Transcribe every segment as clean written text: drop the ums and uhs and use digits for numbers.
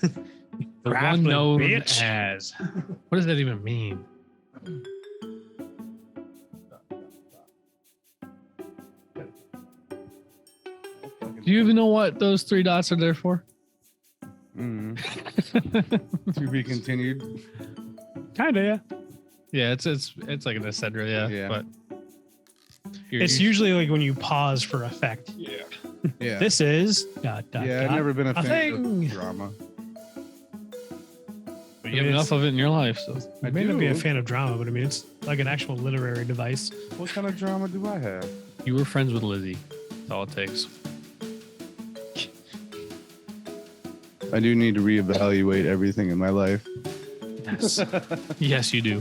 The one known as. What does that even mean? Do you even know what those 3 dots are there for? To be continued. Kinda, yeah. Yeah, it's like an etc. Yeah. But it's usually like when you pause for effect. Yeah. This is I've never been a fan of drama. But you have enough of it in your life, so I may not be a fan of drama, but I mean it's like an actual literary device. What kind of drama do I have? You were friends with Lizzie. That's all it takes. I do need to reevaluate everything in my life. Yes. Yes, you do.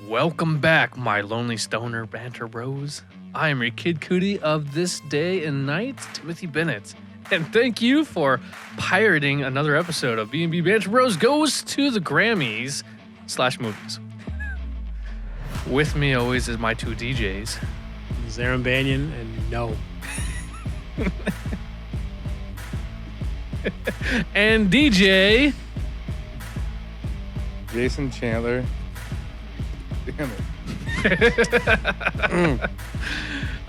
Welcome back, my lonely stoner Banter Bros. I am your kid cootie of this day and night, Timothy Bennett. And thank you for pirating another episode of B&B Banter Bros Goes to the Grammys /movies. With me always is my 2 DJs. Zarin Banyan and no. And DJ. Jason Chandler. Damn it.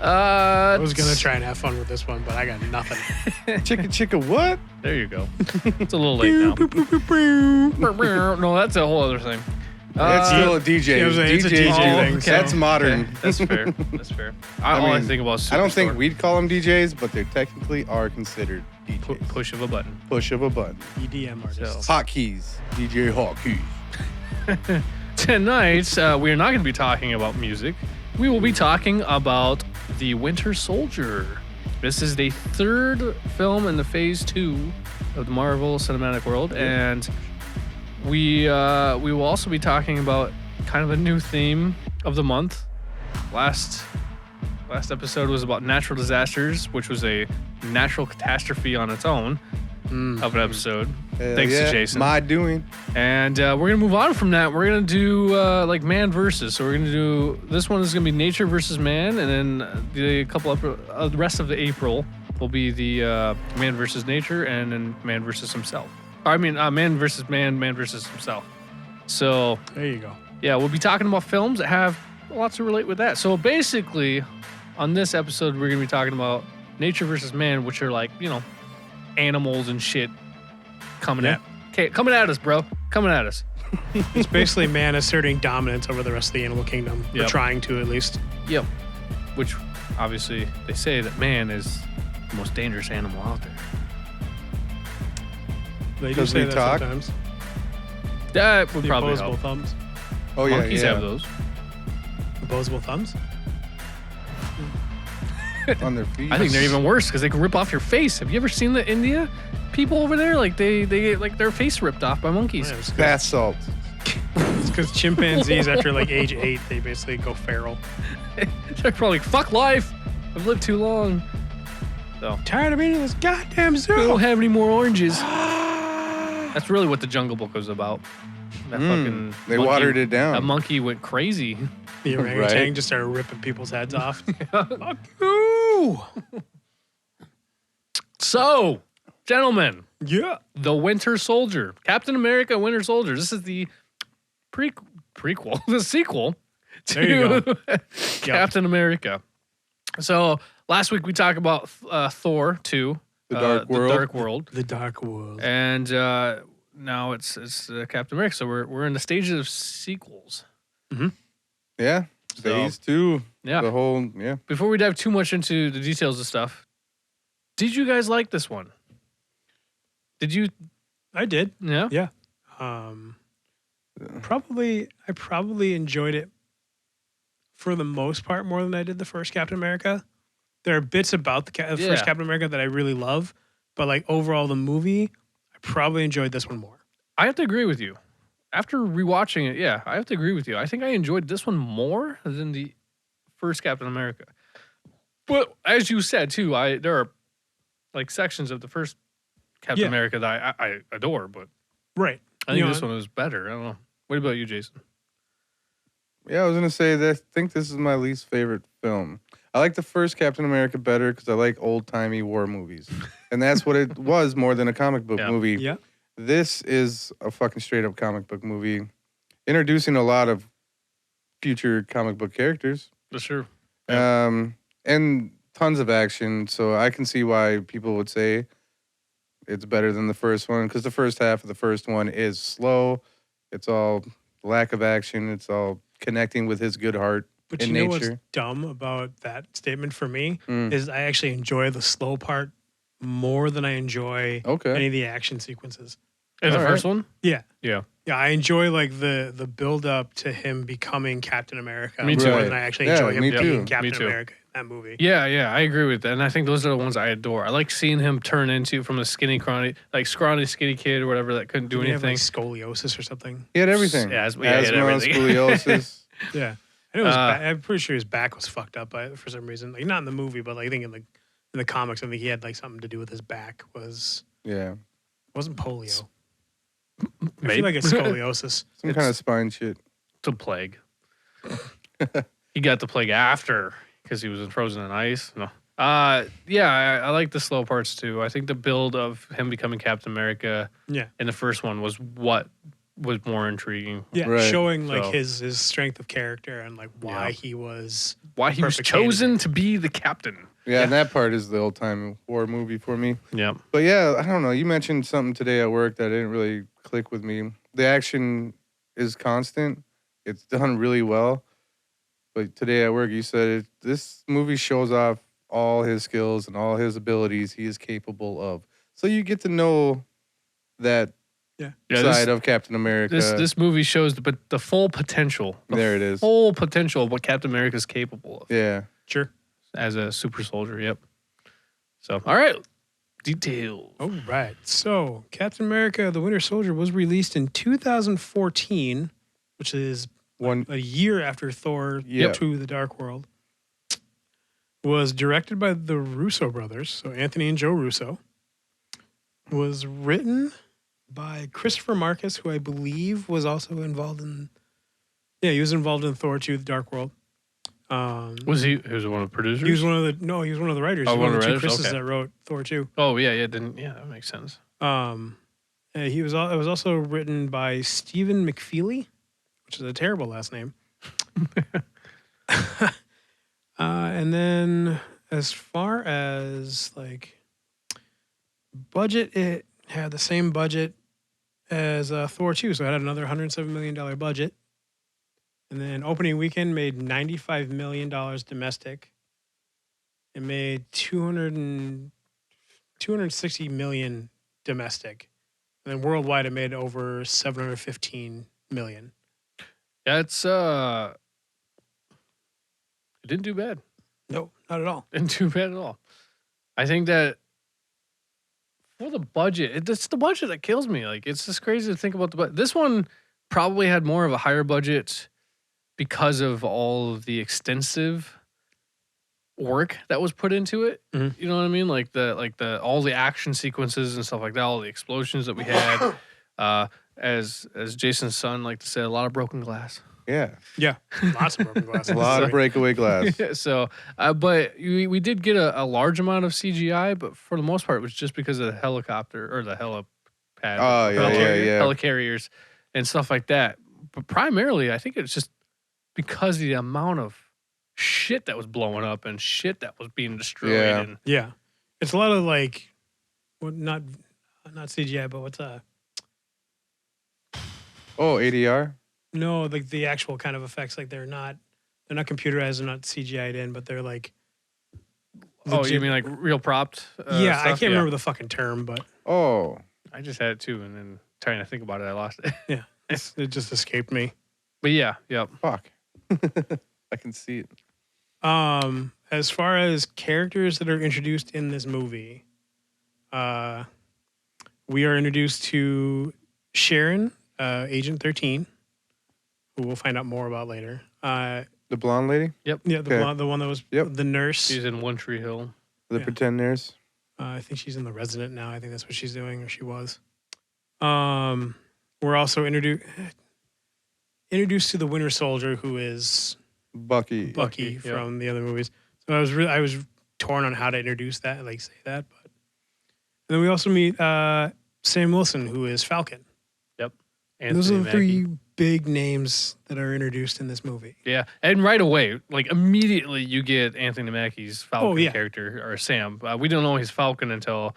I was going to try and have fun with this one, but I got nothing. Chicka what? There you go. It's a little late now. No, that's a whole other thing. That's still a DJ. It's a DJ thing. Okay. That's modern. Okay. That's fair. That's fair. I think about Superstore. I don't think we'd call them DJs, but they technically are considered DJs. Push of a button. Push of a button. EDM artists. Hotkeys. DJ Hotkeys. Tonight, we are not going to be talking about music. We will be talking about The Winter Soldier. This is the 3rd film in the Phase 2 of the Marvel Cinematic World, and we will also be talking about kind of a new theme of the month. Last episode was about natural disasters, which was a natural catastrophe on its own of an episode. Thanks to Jason. My doing. And we're going to move on from that. We're going to do like man versus. So we're going to do, this one is going to be nature versus man. And then the rest of the April will be the man versus nature and then man versus himself. I mean, man versus man, man versus himself. So there you go. Yeah, we'll be talking about films that have lots to relate with that. So basically, on this episode, we're going to be talking about nature versus man, which are like, animals and shit coming at us, bro. Coming at us. It's basically man asserting dominance over the rest of the animal kingdom. Yep. Or trying to, at least. Yep. Which, obviously, they say that man is the most dangerous animal out there. They do say that sometimes. That would probably opposable help. Thumbs. Oh, yeah. Monkeys have those. Opposable thumbs? On their feet. I think they're even worse because they can rip off your face. Have you ever seen the India people over there? Like they get like their face ripped off by monkeys. Yeah, bath salt. It's because chimpanzees after like age 8, they basically go feral. They're probably like, fuck life. I've lived too long. So tired of eating this goddamn zoo. We don't have any more oranges. That's really what the Jungle Book was about. That fucking they watered it down. That monkey went crazy. The orangutan just started ripping people's heads off. Fuck you! So, gentlemen. Yeah. The Winter Soldier. Captain America Winter Soldier. This is the prequel. The sequel to Captain America. So, last week we talked about Thor 2. The Dark World. The Dark World. And now it's Captain America. So, we're in the stages of sequels. Mm-hmm. Yeah, Phase 2. Yeah. The whole, Before we dive too much into the details of stuff, did you guys like this one? Did you? I did. Yeah? Yeah. I probably enjoyed it for the most part more than I did the first Captain America. There are bits about the first Captain America that I really love, but like overall the movie, I probably enjoyed this one more. I have to agree with you. After rewatching it, yeah, I have to agree with you. I think I enjoyed this one more than the first Captain America. But as you said too, there are like sections of the first Captain America that I adore, but right. I think this one was better. I don't know. What about you, Jason? Yeah, I was gonna say that. I think this is my least favorite film. I like the first Captain America better because I like old timey war movies, and that's what it was more than a comic book movie. Yeah. This is a fucking straight up comic book movie, introducing a lot of future comic book characters. For sure. And tons of action. So I can see why people would say it's better than the first one because the first half of the first one is slow. It's all lack of action. It's all connecting with his good heart. But in you know nature. what's dumb about that statement for me is I actually enjoy the slow part more than I enjoy any of the action sequences. In the first one? Yeah. Yeah. Yeah, I enjoy like the build up to him becoming Captain America Me too. more than I actually enjoy him being too. Captain America in that movie. Yeah, I agree with that. And I think those are the ones I adore. I like seeing him turn into from a scrawny skinny kid or whatever that couldn't do Didn't he anything. have, like, scoliosis or something. He had everything. Yeah, Asthma, he had everything. scoliosis. Yeah. I know I'm pretty sure his back was fucked up for some reason. Like not in the movie, but like I think in the comics, I think he had like something to do with his back. It wasn't polio. I feel like it's scoliosis. Some kind of spine shit. It's a plague. He got the plague after because he was frozen in ice. No. Yeah, I like the slow parts too. I think the build of him becoming Captain America in the first one was what was more intriguing. Yeah, showing like his strength of character and like why he was chosen to be the captain. Yeah, and that part is the old time war movie for me. Yeah. But yeah, I don't know. You mentioned something today at work that didn't really click with me. The action is constant. It's done really well. But today at work, you said this movie shows off all his skills and all his abilities he is capable of. So you get to know that side of Captain America. This movie shows the full potential. There it is. Full potential of what Captain America is capable of. Yeah. Sure. As a super soldier, yep. So, all right. Details. All right. So, Captain America, the Winter Soldier was released in 2014, which is a year after Thor 2, The Dark World. Was directed by the Russo brothers, so Anthony and Joe Russo. Was written by Christopher Marcus, who I believe was also involved in... Yeah, he was involved in Thor 2, The Dark World. Was he was one of the producers? He was one of the writers. Oh, one of the two Chris's that wrote Thor 2. Oh, yeah, that makes sense. It was also written by Stephen McFeely, which is a terrible last name. And then as far as like budget, it had the same budget as Thor 2, so it had another $107 million budget. And then opening weekend made $95 million domestic. It made $260 million domestic. And then worldwide it made over $715 million. Yeah, it didn't do bad. No, not at all. Didn't do bad at all. I think that for the budget, it's the budget that kills me. Like, it's just crazy to think about the budget. This one probably had more of a higher budget because of all of the extensive work that was put into it. Mm-hmm. You know what I mean? Like the all the action sequences and stuff like that, all the explosions that we had. As Jason's son liked to say, a lot of broken glass. Yeah. Yeah. Lots of broken glass. A lot of breakaway glass. Yeah, so, but we did get a large amount of CGI, but for the most part, it was just because of the helicopter or the helipad. Oh, yeah. Helicarriers and stuff like that. But primarily, I think it's just because of the amount of shit that was blowing up and shit that was being destroyed. Yeah. And yeah. It's a lot of like, well, not CGI, but what's Oh, ADR? No, like the actual kind of effects. Like they're not computerized, they're not CGI'd in, but they're like. Oh, you mean like real propped? Yeah, stuff? I can't remember the fucking term, but. Oh. I just had it too, and then trying to think about it, I lost it. Yeah, it just escaped me. But yeah, yep. Fuck. I can see it. As far as characters that are introduced in this movie, we are introduced to Sharon, Agent 13, who we'll find out more about later. The blonde lady? Yeah, the one that was the nurse. She's in One Tree Hill. The pretend nurse? I think she's in The Resident now. I think that's what she's doing, or she was. We're also introduced to the Winter Soldier, who is Bucky from the other movies. So I was torn on how to introduce that, like say that. But and then we also meet Sam Wilson, who is Falcon. Yep. Those are the three big names that are introduced in this movie. Yeah, and right away, like immediately, you get Anthony Mackie's Falcon character, or Sam. We didn't know he's Falcon until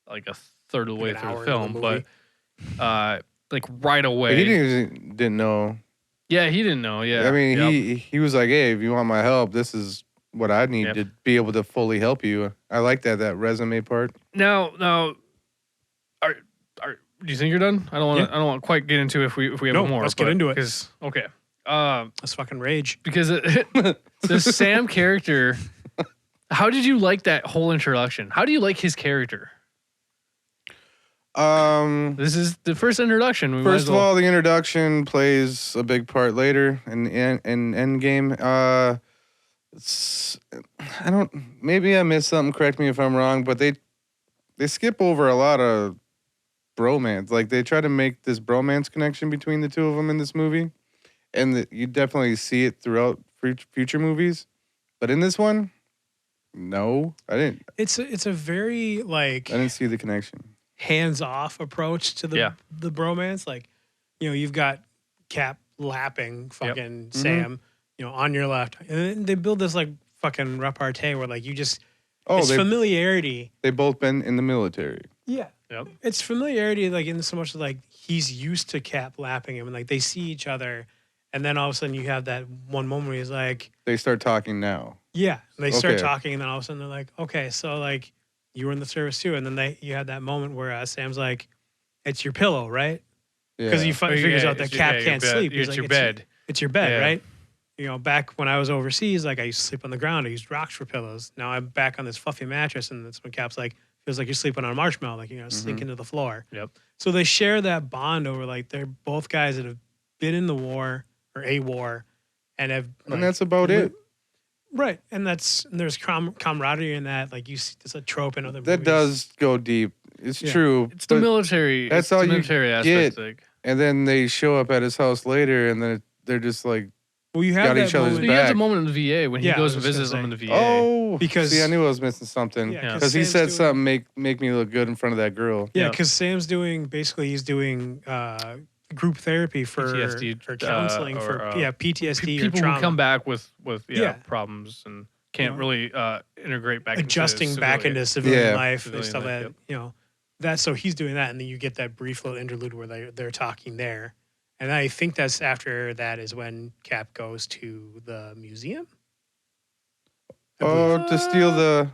like a third of the way through the film, but like right away, he didn't know. Yeah, he didn't know. Yeah, I mean, he was like, "Hey, if you want my help, this is what I need to be able to fully help you." I like that resume part. Now, do you think you're done? I don't want to quite get into if we have more. Let's get into it. Okay. Let's fucking rage. Because the Sam character, how did you like that whole introduction? How do you like his character? This is the first introduction. First of all, the introduction plays a big part later in Endgame. Maybe I missed something. Correct me if I'm wrong, but they skip over a lot of bromance. Like they try to make this bromance connection between the two of them in this movie, and you definitely see it throughout future movies. But in this one, no, I didn't. It's a very like I didn't see the connection. Hands-off approach to the bromance. Like, you've got Cap lapping fucking Sam, on your left, and then they build this like fucking repartee where like you just familiarity. They both been in the military. Yeah. Yep. It's familiarity, like in so much like he's used to Cap lapping him, and like they see each other, and then all of a sudden you have that one moment where he's like, they start talking now. Yeah, they start talking, and then all of a sudden they're like, okay, so like you were in the service too, and then you had that moment where Sam's like, it's your pillow, right? Because he figures out that Cap can't sleep. It's your bed. It's your bed, right? Back when I was overseas, like I used to sleep on the ground. I used rocks for pillows. Now I'm back on this fluffy mattress, and that's when Cap's like, feels like you're sleeping on a marshmallow, like sink into the floor. Yep. So they share that bond over like they're both guys that have been in the war or a war, and have. And that's about it. Right, and there's camaraderie in that. Like you see, it's a trope in other movies. That does go deep. It's true. It's the military. That's all you aspect. Get. And then they show up at his house later, and then they're just like, well, you have got each other's back. He has a moment in the VA when he goes and visits them in the VA. Oh, because see, I knew I was missing something. Because he said something make me look good in front of that girl. Yeah, because Sam's doing group therapy for PTSD, or counseling for PTSD people or trauma. who come back with problems and can't really integrate back adjusting back into civilian life and stuff like that. That's so he's doing that, and then you get that brief little interlude where they're talking there, and I think that's after that is when Cap goes to the museum. To steal the.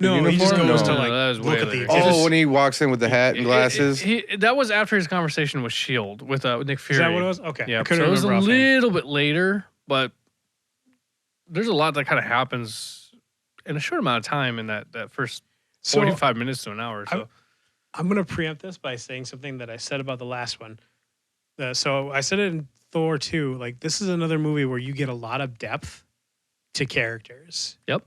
No, uniform? he just goes to look at the. When he walks in with the hat and glasses. That was after his conversation with S.H.I.E.L.D. with Nick Fury. Is that what it was? Okay. Yeah, so it was a little bit later, but there's a lot that kind of happens in a short amount of time in that first 45 minutes to an hour. So I'm going to preempt this by saying something that I said about the last one. So I said it in Thor 2. Like, this is another movie where you get a lot of depth to characters. Yep.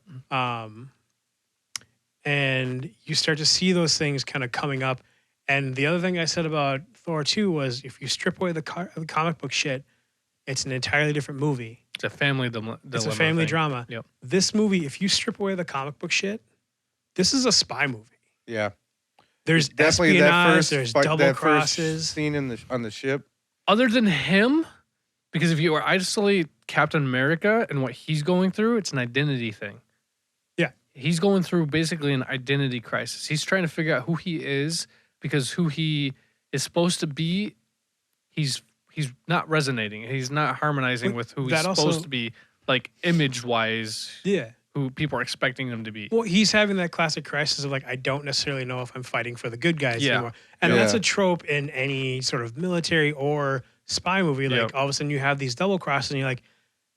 And you start to see those things kind of coming up. And the other thing I said about Thor 2 was if you strip away the comic book shit, it's an entirely different movie. It's a family dilemma. It's a family drama. Yep. This movie, if you strip away the comic book shit, this is a spy movie. Yeah. There's definitely espionage, there's double crosses. Scene on the ship. Other than him, because if you isolate Captain America and what he's going through, it's an identity thing. Yeah. He's going through basically an identity crisis. He's trying to figure out who he is because who he is supposed to be, he's not resonating. He's not harmonizing with who he's supposed to be, like image-wise. Yeah. Who people are expecting him to be. Well, he's having that classic crisis of like, I don't necessarily know if I'm fighting for the good guys anymore. And that's a trope in any sort of military or spy movie. Like all of a sudden you have these double crosses and you're like,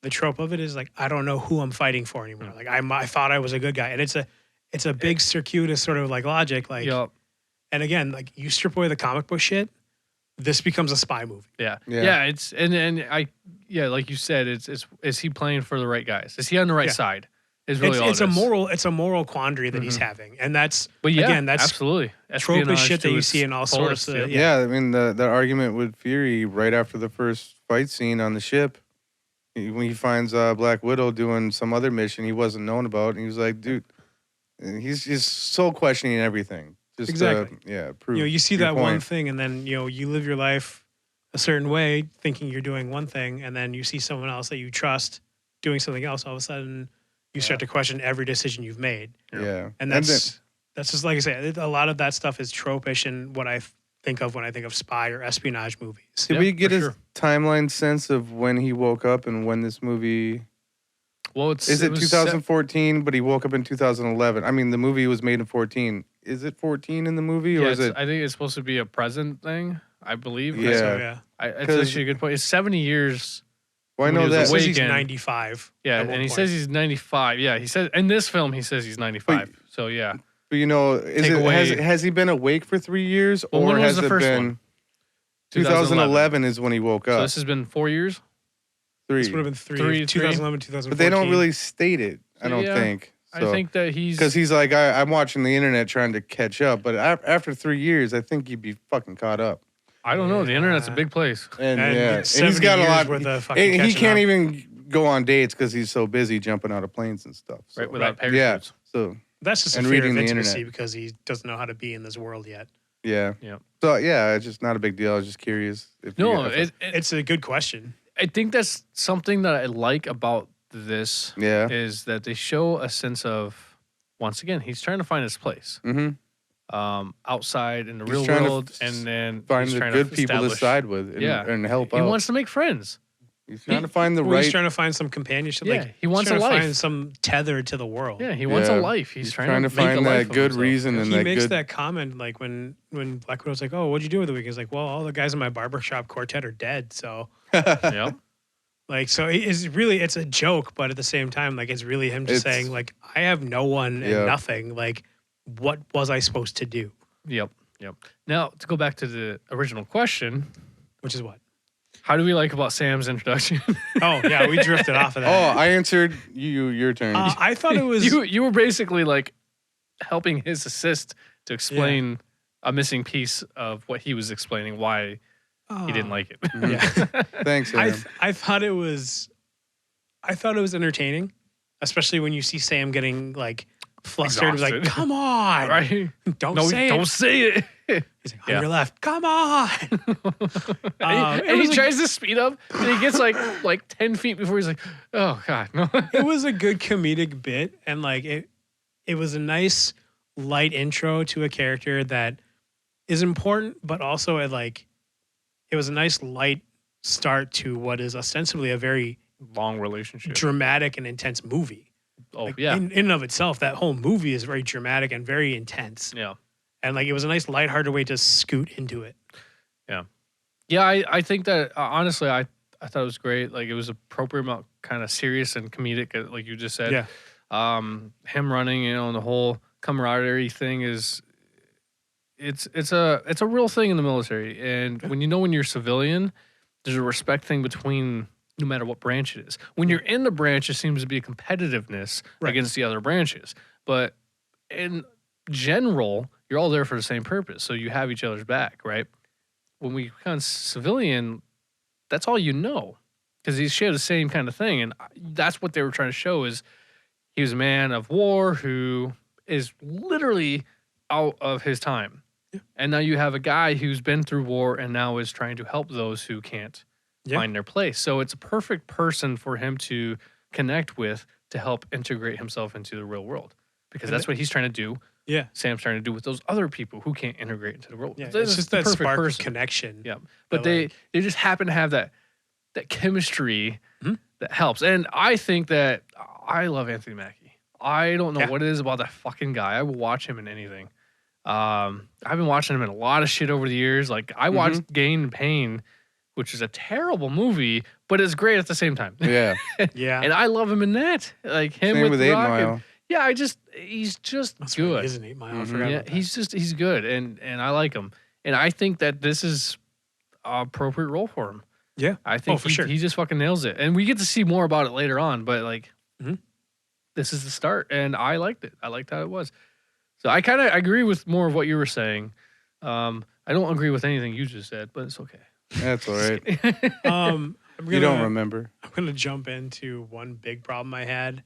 the trope of it is like, I don't know who I'm fighting for anymore. Like I thought I was a good guy. And it's a big circuitous sort of like logic. Like, Yep. and again, like you strip away the comic book shit, this becomes a spy movie. Yeah. Yeah. Yeah. It's like you said, is he playing for the right guys? Is he on the right side? Is really all it's a moral quandary that he's having. And that's, But yeah, again, that's absolutely trope espionage shit that to you its see in all fullest, sorts of Yeah, I mean the argument with Fury right after the first fight scene on the ship, when he finds Black Widow doing some other mission he wasn't known about, and he was like, dude, and he's just so questioning everything. Just Exactly. prove. You see your that point. one thing, and then you live your life a certain way, thinking you're doing one thing, and then you see someone else that you trust doing something else. All of a sudden, you start to question every decision you've made. Yeah, And that's just like I say. A lot of that stuff is tropish, and what I think of when I think of spy or espionage movies. Did we get his timeline sense of when he woke up and when this movie? Well, Is it 2014? But he woke up in 2011. I mean, the movie was made in 14. Is it 14 in the movie, or is it? I think it's supposed to be a present thing. I believe. Yeah. So, yeah. It's actually a good point. It's 70 years. Well, I when he know was that. He says he's Awaken. 95. Yeah, at and one he point. says he's 95. Yeah, he says in this film he says he's 95. So yeah. But has he been awake for 3 years, Well, or when was has the it first been? one? 2011 is when he woke So up. this has been 4 years. This would have been Three. 2011, 2014. But they don't really state it. I don't Yeah. think. I think that he's Because he's like, I'm watching the internet trying to catch up, but after 3 years, I think you'd be fucking caught up. I don't know. The internet's a big place. And And he's got a 70 lot. years worth of fucking And he catching can't up. even go on dates because he's so busy jumping out of planes and stuff. So. Right, without Yeah. parachutes. So That's just a and fear reading of the intimacy internet. because he doesn't know how to be in this world yet. yeah. Yeah. So yeah, it's just not a big deal. I was just curious. If you No, guys- It's a good question. I think that's something that I like about this yeah. is that they show a sense of, once again, he's trying to find his place Mm-hmm. outside in the He's real trying to world, and then Find he's the trying good to people to establish- side with and, Yeah. and help He out. wants to make friends. He's trying to find the Well, right. he's trying to find some companionship. Yeah, Like he wants he's a trying to life. find some tether to the world. Yeah, he wants a Yeah. life. He's trying to make a find life that of good himself. reason and He that makes good. that comment like when Black Widow's like, "Oh, what'd you do with the week?" He's like, "Well, all the guys in my barbershop quartet are dead." So, Yeah. like, so it's a joke, but at the same time, like, it's really him just It's- saying, like, I have no one and Yeah. nothing. Like, what was I supposed to do? Yep. Now to go back to the original question, Which is what? how do we like about Sam's introduction? Oh yeah, we drifted off of Oh, that. I answered you. Your turn. I thought it was. you were basically like helping his assist to explain a missing piece of what he was explaining why he didn't like it. Mhm. Yeah. Thanks, I Aaron. I thought it was entertaining, especially when you see Sam getting like flustered. He's like, Exhausted. "Come on, Right? don't say it." Don't say it. He's like, "On Yeah. your left, come on." And it he was a- tries to speed up, and he gets like 10 feet before he's like, "Oh God, no!" It was a good comedic bit, and like it was a nice light intro to a character that is important, but also it was a nice light start to what is ostensibly a very Long relationship. dramatic and intense movie. Oh Like, yeah, in and of itself, that whole movie is very dramatic and very intense. yeah. And like it was a nice lighthearted way to scoot into it. Yeah, I think that honestly, I thought it was great. Like it was appropriate amount, kind of serious and comedic, like you just said. Yeah. Him running, and the whole camaraderie thing is, it's a real thing in the military. And when you're civilian, there's a respect thing between no matter what branch it is. When you're in the branch, it seems to be a competitiveness Right. against the other branches. But in general, you're all there for the same purpose, so you have each other's back, right? When we become civilian, that's all you know, because he shared the same kind of thing, and that's what they were trying to show is he was a man of war who is literally out of his time, and now you have a guy who's been through war and now is trying to help those who can't find their place. So it's a perfect person for him to connect with to help integrate himself into the real world, because that's what he's trying to do. Yeah. Sam's trying to do with those other people who can't integrate into the world. Yeah. This It's is just the that perfect spark of person. connection. Yeah, but that, they just happen to have that chemistry Mhm. that helps. And I think that I love Anthony Mackie. I don't know Yeah. what it is about that fucking guy. I will watch him in anything. I've been watching him in a lot of shit over the years. Like I watched Gain and Pain which is a terrible movie, but it's great at the same time. Yeah. Yeah. And I love him in that. Like him Same with 8 Rock and- Mile. yeah, he's just That's right, good. he is an 8 Mile. I Mhm. forgot Yeah, about that. he's good, and I like him, and I think that this is an appropriate role for him. Yeah. I think for sure. he just fucking nails it, and we get to see more about it later on. But like, Mhm. this is the start, and I liked it. I liked how it was. So I kind of agree with more of what you were saying. I don't agree with anything you just said, but it's okay. That's all right. I'm You don't gonna- remember. I'm going to jump into one big problem I had.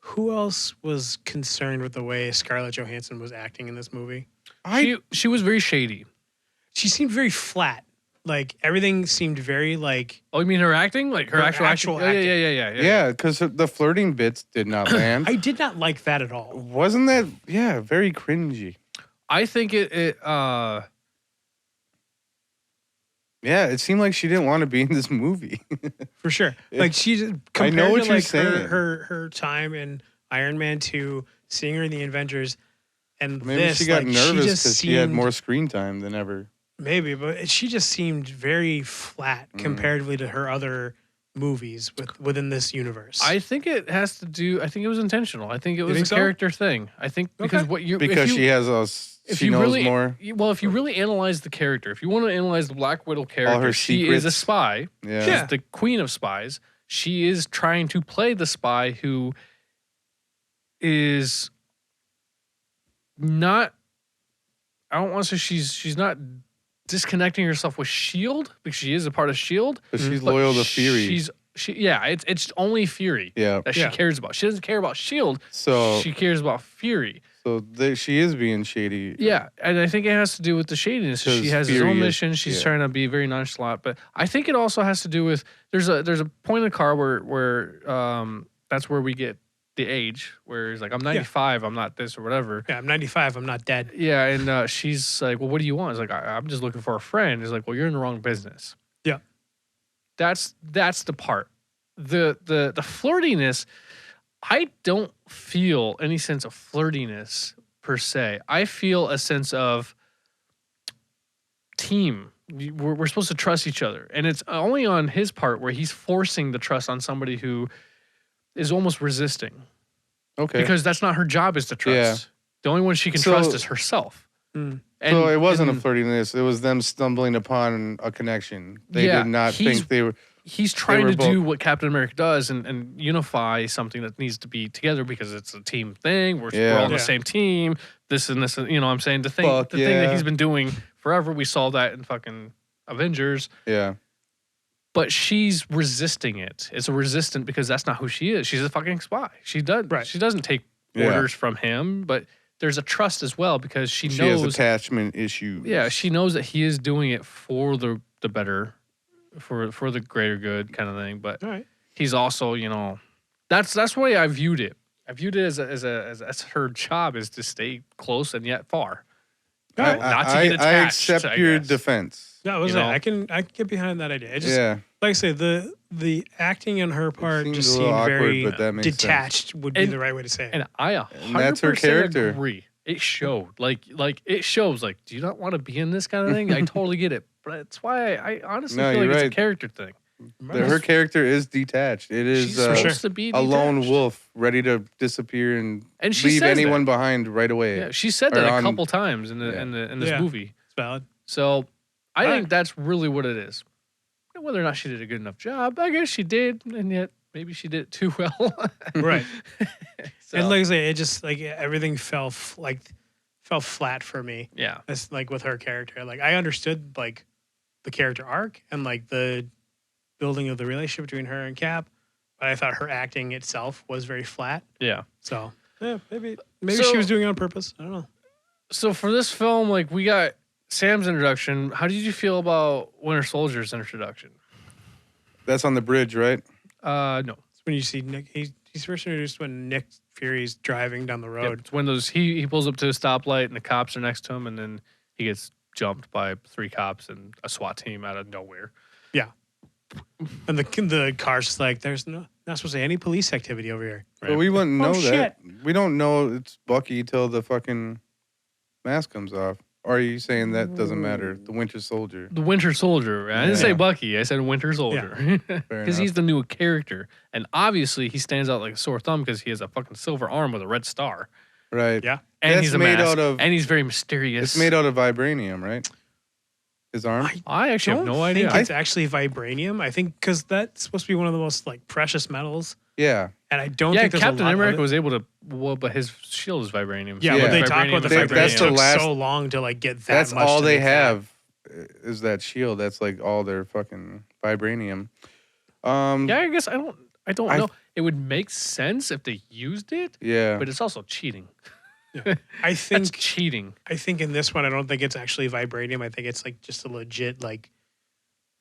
Who else was concerned with the way Scarlett Johansson was acting in this movie? She was very shady. She seemed very flat. Like everything seemed very like Oh, you mean her acting? Like her Her actual actual acting? acting. Yeah, because the flirting bits did not land. I did not like that at all. Wasn't that, very cringy. I think Yeah, it seemed like she didn't want to be in this movie. For sure. Like she just I compared know what to you're like saying. her time in Iron Man 2, seeing her in the Avengers and Maybe this she got like, nervous just because she had seemed- more screen time than ever. Maybe, but she just seemed very flat comparatively to her other movies within this universe. I think it has to do. I think it was intentional. I think it was think a so? character thing. I think because Okay. what you Because she has a, she knows really, more. Well, if you really analyze the character, if you want to analyze the Black Widow character, her she is a secrets. spy. Yeah. She's the queen of spies. She is trying to play the spy who is not. I don't want to say she's not disconnecting herself with Shield because she is a part of Shield. But she's but loyal to Fury. It's only Fury Yeah. that Yeah. she cares about. She doesn't care about Shield. So She cares about Fury. she is being shady. Yeah, and I think it has to do with the shadiness. She 'Cause has his Fury own is- mission. She's yeah. trying to be very nonchalant, but I think it also has to do with there's a point in the car where that's where we get the age where he's like, I'm 95, I'm not this or whatever. yeah, I'm 95. I'm not dead. Yeah, and she's like, well, what do you want? He's like, I'm just looking for a friend. He's like, well, you're in the wrong business. Yeah. That's the part. The flirtiness, I don't feel any sense of flirtiness per se. I feel a sense of team. We're supposed to trust each other. And it's only on his part where he's forcing the trust on somebody who is almost resisting. Okay. Because that's not her job is to trust. Yeah. The only one she can So- trust is herself. Mm. So it wasn't a and flirtiness. It was them stumbling upon a connection. They Yeah, did not he's- think they were. he's trying were to do both- what Captain America does and unify something that needs to be together because it's a team thing. We're Yeah. all on the Yeah. same team. This and this, you know what I'm saying? The thing Fuck thing that yeah. he's been doing forever. We saw that in fucking Avengers. Yeah. But she's resisting it. It's a resistant because that's not who she is. She's a fucking spy. She doesn't take Yeah. orders from him, but there's a trust as well because she She knows has attachment issues. yeah, she knows that he is doing it for the better, for the greater good kind of thing. But All right. he's also, that's the way I viewed it. I viewed it as her job is to stay close and yet far. All right. Not to I get attached, accept I your guess. defense. That was You it. know? I can get behind that idea. I just Yeah. like I say the acting on her part seems just a little seemed awkward, very but that makes sense. detached would be And- the right way to say it. And I And that's her 100% character. agree. It showed. Like it shows. Like, do you not want to be in this kind of thing? I totally get it. But that's why I honestly No, feel like you're it's a right. character thing. Her character is detached. It is She's for supposed sure. to be a lone detached. wolf ready to disappear and And she leave says anyone that. behind right away. Yeah, she said Or that a on- couple times in Yeah. this Yeah. movie. It's valid. So I All think right. that's really what it is. Whether or not she did a good enough job, I guess she did, and yet maybe she did it too well. Right. So, And like I say, it just like everything fell flat for me. yeah, As like with her character. Like I understood like the character arc and like the building of the relationship between her and Cap, but I thought her acting itself was very flat. yeah. So yeah, maybe So- she was doing it on purpose. I don't know. So for this film, like we got Sam's introduction. How did you feel about Winter Soldier's introduction? That's on the bridge, right? No. It's when you see Nick. He's first introduced when Nick Fury's driving down the Yep, road. it's when he pulls up to a stoplight and the cops are next to him, and then he gets jumped by 3 cops and a SWAT team out of nowhere. And the car's just like, there's not supposed to be any police activity over here. But we wouldn't know Oh, that. We don't know it's Bucky till the fucking mask comes off. Or are you saying that doesn't matter? The Winter Soldier. The Winter Soldier. I didn't say Bucky. I said Winter Soldier. Because he's the new character. And obviously, he stands out like a sore thumb because he has a fucking silver arm with a red star. Right. Yeah. And That's he's a made mask. out of- And he's very mysterious. It's made out of vibranium, right? His arm? I actually have no idea. I think it's actually vibranium. I think because that's supposed to be one of the most like precious metals. Yeah. And I don't think there's Captain a lot America of it. was able to. Well, but his shield is vibranium. Yeah, Yeah. but they talk Vibranium about the is fact that That's it the took last- so long to like get that That's much. all to they make that. have is that shield. That's like all their fucking vibranium. Yeah, I guess I don't I- know. It would make sense if they used it, Yeah. but it's also cheating. I That's think cheating. in this one, I don't think it's actually vibranium. I think it's like just a legit like,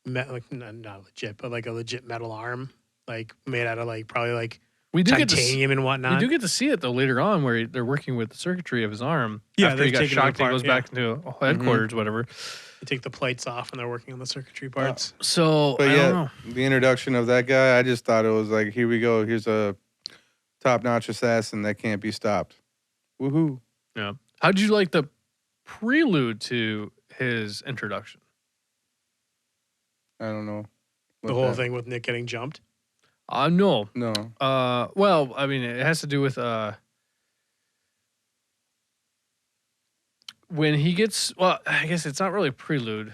like not legit, but like a legit metal arm, like made out of like probably like We do get to titanium and whatnot. we do get to see it though later on where they're working with the circuitry of his arm. Yeah, after he they're got taking it shocked, he apart, goes yeah. back into headquarters, whatever. They take the plates off and they're working on the circuitry parts. So But I yeah, don't know. the introduction of that guy, I just thought it was like, here we go. Here's a top-notch assassin that can't be stopped. Woohoo. Yeah. How'd you like the prelude to his introduction? I don't know. The whole thing with Nick getting jumped. No. No. Well, I mean, it has to do with when he gets. Well, I guess it's not really a prelude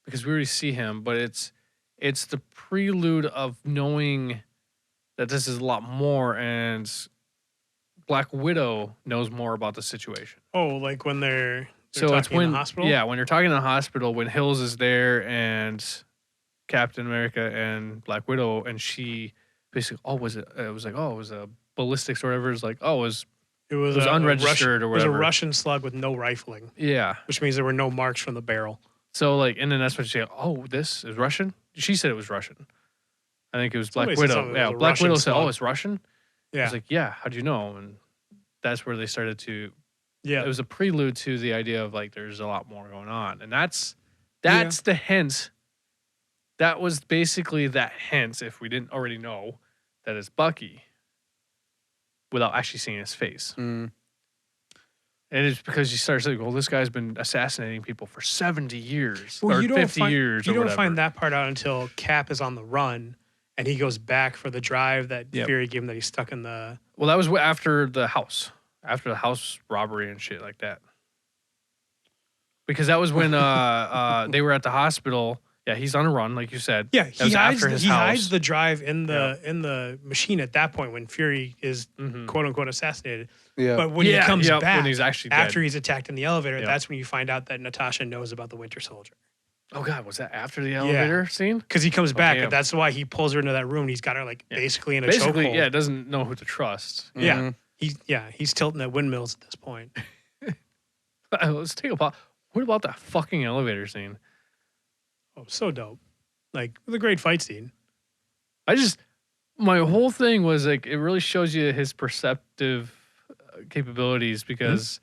because we already see him, but it's the prelude of knowing that this is a lot more, and Black Widow knows more about the situation. Oh, like when they're So it's talking in when the hospital. yeah, when you're talking in the hospital, when Hills is there and Captain America and Black Widow, and she basically, it was a ballistics or whatever. It's like, it was it was unregistered or It was a whatever. Russian slug with no rifling, Yeah. which means there were no marks from the barrel. So like, and then that's when she said, this is Russian. She said it was Russian. I think it was Black Somebody said Widow. something, it Yeah, was a Black Russian Widow said, slug. it's Russian. I Yeah, was like, yeah, how'd you know? And that's where they started to. yeah. It was a prelude to the idea of like there's a lot more going on, and that's the hint. That was basically that hint, if we didn't already know, that it's Bucky, without actually seeing his face. Mm. And it's because you start saying, well, this guy's been assassinating people for 70 years Well, or you don't 50 find, years. You or don't whatever. find that part out until Cap is on the run and he goes back for the drive that Yep. Fury gave him that he's stuck in the. Well, that was after the house robbery and shit like that. Because that was when they were at the hospital. Yeah, he's on a run, like you said. Yeah, That was after his he house. hides the drive in the machine at that point when Fury is Mhm. quote unquote assassinated. Yeah. But when he comes back when he's actually after dead. he's attacked in the elevator, Yep. that's when you find out that Natasha knows about the Winter Soldier. Oh God, was that after the elevator scene? Because he comes back, damn. and that's why he pulls her into that room. And he's got her like Yeah. basically in a Basically, chokehold. yeah, doesn't know who to trust. Yeah. Mhm. He's tilting at windmills at this point. Let's take a pause. What about that fucking elevator scene? Oh, so dope! Like it was a great fight scene. My whole thing was like, it really shows you his perceptive capabilities because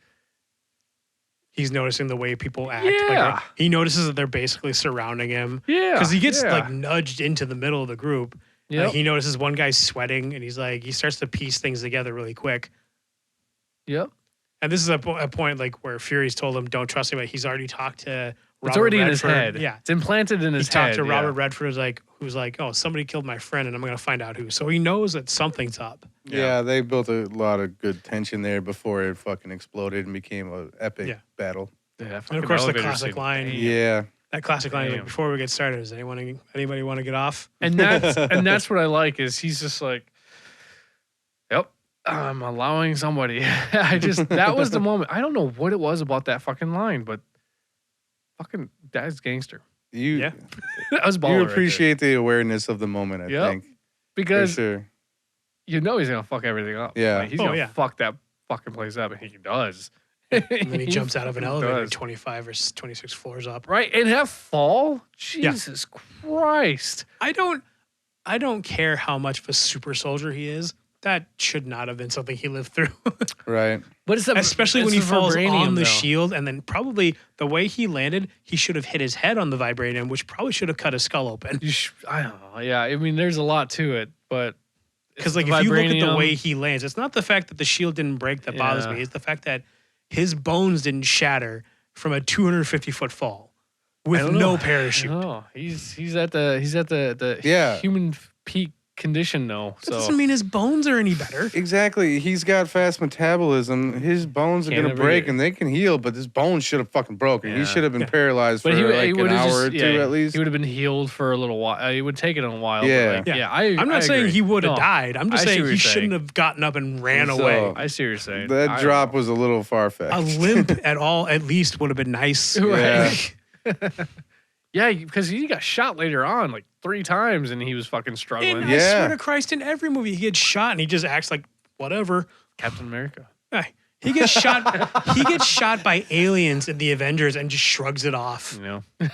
He's noticing the way people act. Yeah. Like, he notices that they're basically surrounding him yeah, because he gets yeah. like nudged into the middle of the group. Yep. He notices one guy's sweating, and he starts to piece things together really quick. Yep. And this is a point like where Fury's told him, "Don't trust him." But he's already talked to. It's Robert already in Redford. his head. Yeah, It's implanted in his he head. talked to yeah. Robert Redford, who's like, "Oh, somebody killed my friend, and I'm going to find out who." So he knows that something's up. Yeah, they built a lot of good tension there before it fucking exploded and became an epic battle. Yeah, that And fucking of course, the elevator classic scene. line. Damn. Yeah. That classic line. Like, Damn. before we get started, does anybody want to get off? And that's what I like is he's just like, yep, I'm allowing somebody. That was the moment. I don't know what it was about that fucking line, but fucking that is gangster. Yeah. That was baller. You right there. appreciate the awareness of the moment, I Yep. think. For because sure. you know he's gonna fuck everything up. Yeah. Like, he's Oh, gonna yeah. fuck that fucking place up, and he does. And then he jumps out of an fucking elevator does. 25 or 26 floors up. Right, and have fall. Jesus Christ. I don't care how much of a super soldier he is. That should not have been something he lived through. Right. But it's Especially when he the falls vibranium, on the though. shield, and then probably the way he landed, he should have hit his head on the vibranium, which probably should have cut his skull open. I don't know. Yeah, I mean, there's a lot to it, but Because it's like if you look at the vibranium. way he lands, it's not the fact that the shield didn't break that bothers Yeah. me. It's the fact that his bones didn't shatter, from a 250-foot fall with no parachute. No, he's at the Yeah. human peak condition though. That So doesn't mean his bones are any better. Exactly. He's got fast metabolism. His bones are Can't gonna ever break, get- and they can heal, but his bones should have fucking broken. Yeah. He should have been paralyzed for but like an would've hour or two at least. He would have been healed for a little while. It would take it a while. Yeah. But like, Yeah. I'm not saying agree. he would have No, died. I'm just I see saying what he you're shouldn't have gotten up and ran So- away. I see what you're saying. That I drop don't was a little far A fetched. limp at least would have been nice. know. Yeah. Right. Yeah, because he got shot later on like 3 times and he was fucking struggling. And Yeah. I swear to Christ, in every movie he gets shot and he just acts like whatever. Captain America. He gets shot. He gets shot by aliens in the Avengers and just shrugs it off. You know.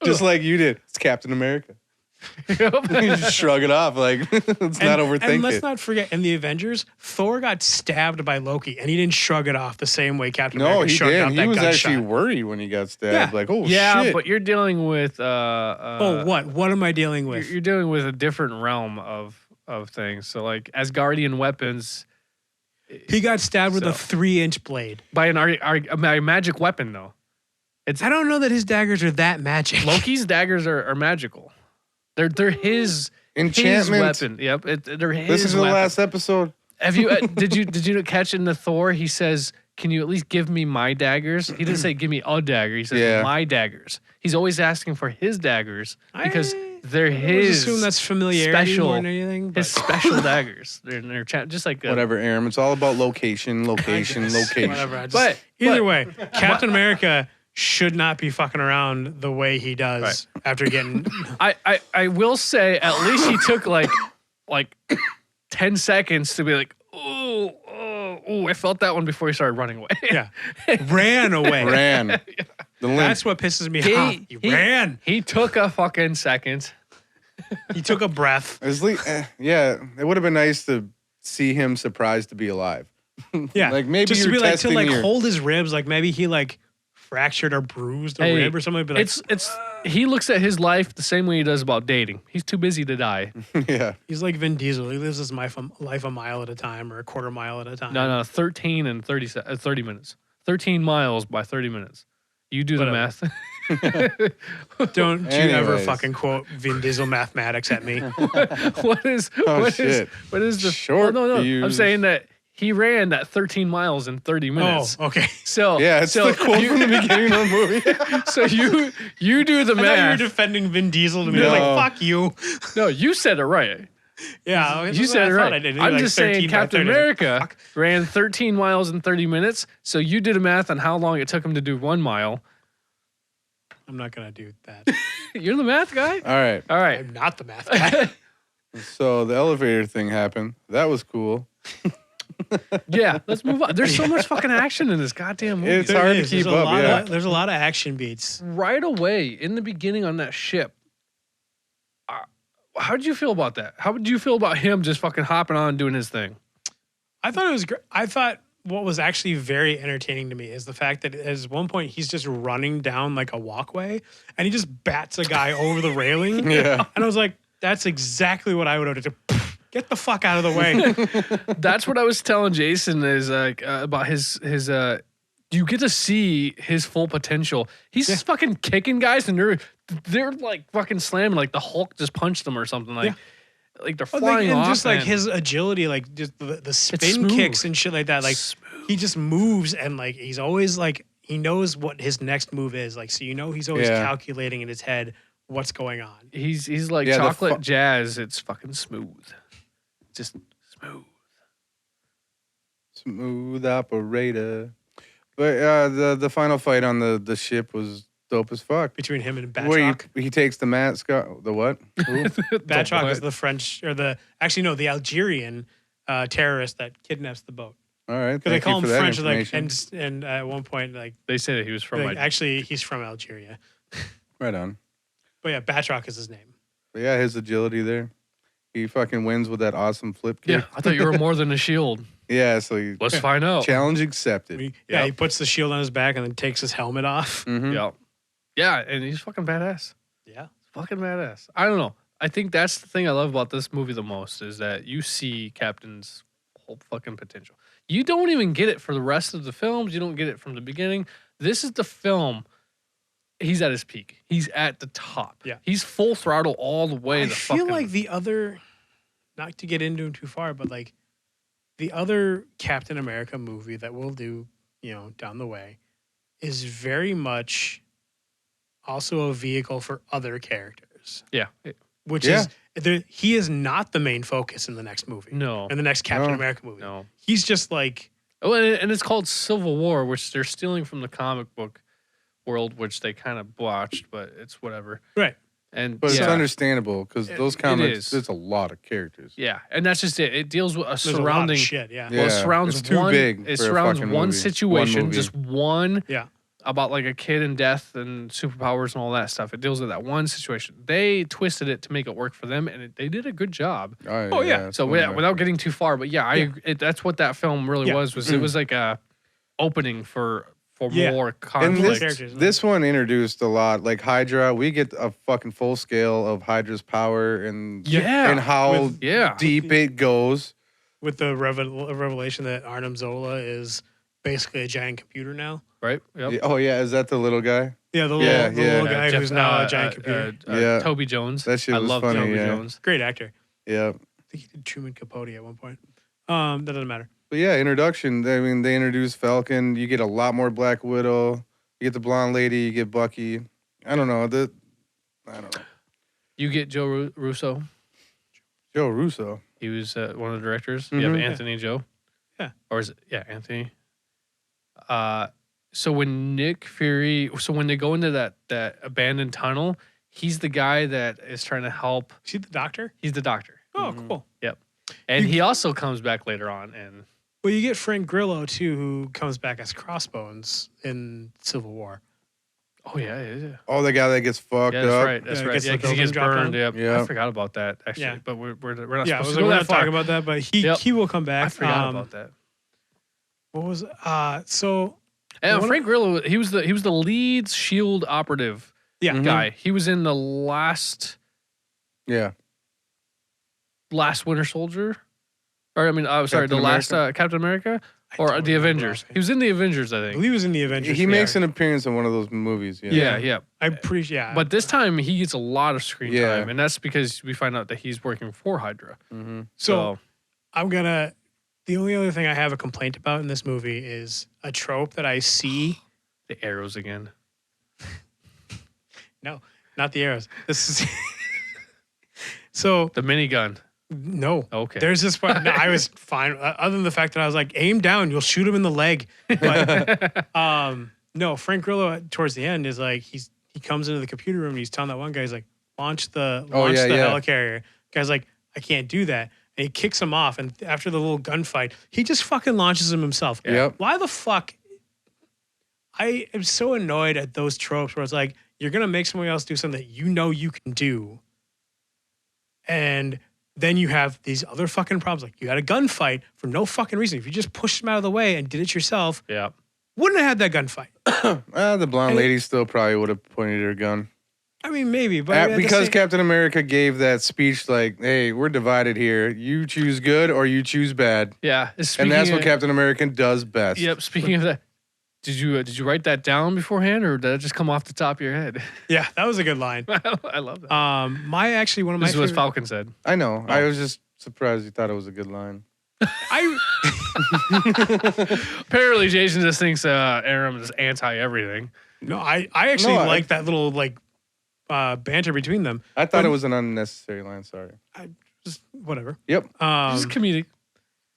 Just like you did. It's Captain America. You just shrug it off like let's not overthink And let's it. not forget, in the Avengers, Thor got stabbed by Loki, and he didn't shrug it off the same way Captain No, America he shrugged off didn't. that He was gunshot. actually worried when he got stabbed. Yeah. Like, oh Yeah, shit. but you're dealing with what? What am I dealing with? you're dealing with a different realm of things. So like as Guardian weapons He got stabbed with a So- 3-inch blade. by a magic weapon though. It's I don't know that his daggers are that magic. Loki's daggers are magical. They're his Enchantment. his weapon. Yep, they're his. Listen to the weapon. last episode. Have you did you catch in the Thor? He says, "Can you at least give me my daggers?" He didn't say, "Give me a dagger." He says, Yeah. "My daggers." He's always asking for his daggers because they're I would his. assume that's familiarity special- more than anything. his special daggers. They're just like Whatever, Aaron. It's all about location. Whatever. I just, But either way, Captain America should not be fucking around the way he does after getting. I will say at least he took like 10 seconds to be like, oh, I felt that one before he started running away. Yeah, ran away. Ran. The limp. That's what pisses me off. He ran. He took a fucking second. He took a breath. Yeah, it would have been nice to see him surprised to be alive. Yeah, Like, maybe just to you're be like to testing like your- hold his ribs, like maybe he like fractured or bruised a Hey, rib or something. But like, It's he looks at his life the same way he does about dating. He's too busy to die. Yeah. he's like Vin Diesel. He lives his life a mile at a time or a quarter mile at a time. No, 13 and 30 minutes. 13 miles by 30 minutes. You do the math. Don't you ever Anyways. fucking quote Vin Diesel mathematics at me. what is shit. what is the Short no. I'm fuse. saying that he ran that 13 miles in 30 minutes. Oh, okay. So Yeah, it's so the quote from the beginning of the movie. So you do the I thought you were math. defending Vin Diesel to me. No. Like, fuck you. No, you said it right. Yeah, You said it right. I did. I'm Like just saying 13 by Captain 30. Like, America fuck. ran 13 miles in 30 minutes. So you did a math on how long it took him to do 1 mile. I'm not gonna do that. You're the math guy? All right. All right. I'm not the math guy. So the elevator thing happened. That was cool. Yeah, let's move on. There's so much fucking action in this goddamn movie. It's hard to There's keep a up. lot Yeah. there's a lot of action beats. Right away in the beginning on that ship. How did you feel about that? How did you feel about him just fucking hopping on and doing his thing? I thought it was great. I thought what was actually very entertaining to me is the fact that at one point he's just running down like a walkway and he just bats a guy over the railing. Yeah. And I was like, that's exactly what I would have done. Get the fuck out of the way. That's what I was telling Jason is like about his you get to see his full potential. He's just fucking kicking guys and they're like fucking slamming like the Hulk just punched them or something like like they're flying and off just like and- his agility, like just the spin smooth. kicks and shit like that. Like Smooth. he just moves and like he's always like he knows what his next move is. Like so he's always Yeah. calculating in his head what's going on. He's like Yeah, the chocolate fu- jazz. It's fucking smooth. Just smooth. Smooth operator. But the final fight on the ship was dope as fuck. Between him and Where Batroc. he takes the mask off. The what? Who? Batroc is the French or the Algerian terrorist that kidnaps the boat. All right. Because they Thank call you him for that French, like information. and at one point like, They say that he was from actually he's from Algeria. Right on. But yeah, Batroc is his name. But yeah, his agility there. He fucking wins with that awesome flip kick. Yeah, I thought you were more than a shield. Yeah, so he Let's find out. challenge accepted. He puts the shield on his back and then takes his helmet off. Mhm. Yeah. Yeah, and he's fucking badass. Yeah. Fucking badass. I don't know. I think that's the thing I love about this movie the most is that you see Captain's whole fucking potential. You don't even get it for the rest of the films. You don't get it from the beginning. This is the film. He's at his peak. He's at the top. Yeah. He's full throttle all the way. I feel like the other, not to get into him too far, but like the other Captain America movie that we'll do, down the way, is very much also a vehicle for other characters. Yeah. Which is, he is not the main focus in the next movie. No. In the next Captain America movie. No. He's just like... Oh, and it's called Civil War, which they're stealing from the comic book world, which they kind of botched, but it's whatever. Right. But it's understandable because those comics, there's a lot of characters. Yeah, and that's just it. It deals with a surrounding shit. Yeah. Well, it surrounds it's too one. big It for a surrounds fucking one movie. situation, One movie. just one. Yeah. About like a kid and death and superpowers and all that stuff. It deals with that one situation. They twisted it to make it work for them, and they did a good job. Oh, yeah. So without getting too far, but that's what that film really was. It was like a opening for more conflict. And this one introduced a lot. Like Hydra, we get a fucking full scale of Hydra's power and how deep it goes. With the revelation that Arnim Zola is basically a giant computer now. Right? Yep. Oh, yeah. Is that the little guy? Yeah, the little guy who's now a giant computer. Toby Jones. That shit was I love funny, Toby Jones. Great actor. Yeah. I think he did Truman Capote at one point. That doesn't matter. But yeah, introduction. I mean, they introduced Falcon. You get a lot more Black Widow. You get the blonde lady. You get Bucky. I don't know. I don't know. You get Joe Russo. Joe Russo. He was one of the directors. You have Anthony Joe. Yeah. Or is it? Yeah, Anthony. So when Nick Fury, when they go into that abandoned tunnel, he's the guy that is trying to help. Is he the doctor? He's the doctor. Oh, cool. Yep. And he also comes back later on. And well, you get Frank Grillo too, who comes back as Crossbones in Civil War. Oh yeah. Oh, the guy that gets fucked that's up. Right. That's right. Yeah, because he gets burned. Yep. Yeah. I forgot about that actually. Yeah. But we're not Yeah, supposed to go we're that not far. talking about that, but he will come back. I forgot about that. What was so? And Frank Grillo, he was the lead Shield operative. Yeah. Guy. He was in the last Winter Soldier, or I mean, sorry, the last Captain America, or the Avengers. He was in the Avengers, I I think. believe he was in the Avengers. He makes an appearance in one of those movies. Yeah. I'm pretty sure. But this time he gets a lot of screen Yeah. time, and that's because we find out that he's working for Hydra. Mm-hmm. So the only other thing I have a complaint about in this movie is a trope that I see. The arrows again. No, not the arrows. This is so The minigun. no. Okay. There's this part. No, I was fine. Other than the fact that I was like, aim down, you'll shoot him in the leg. But no, Frank Grillo towards the end is like he comes into the computer room and he's telling that one guy, he's like, launch the helicarrier. Guy's like, I can't do that. And he kicks him off, and after the little gunfight, he just fucking launches him himself. Yep. Why the fuck? I am so annoyed at those tropes where it's like, you're going to make somebody else do something that you know you can do. And then you have these other fucking problems. Like, you had a gunfight for no fucking reason. If you just pushed him out of the way and did it yourself, wouldn't have had that gunfight. The blonde lady still probably would have pointed her gun. I mean, maybe. But because Captain America gave that speech like, hey, we're divided here. You choose good or you choose bad. Yeah. And that's what Captain America does best. Yep. Speaking of that, did you write that down beforehand, or did it just come off the top of your head? Yeah, that was a good line. I love that. One of my this is what Falcon said. I know. I was just surprised you thought it was a good line. Apparently, Jason just thinks Aram is anti everything. No, I actually like that little banter between them. I thought it was an unnecessary line. Sorry. Just whatever. Yep. It's comedic.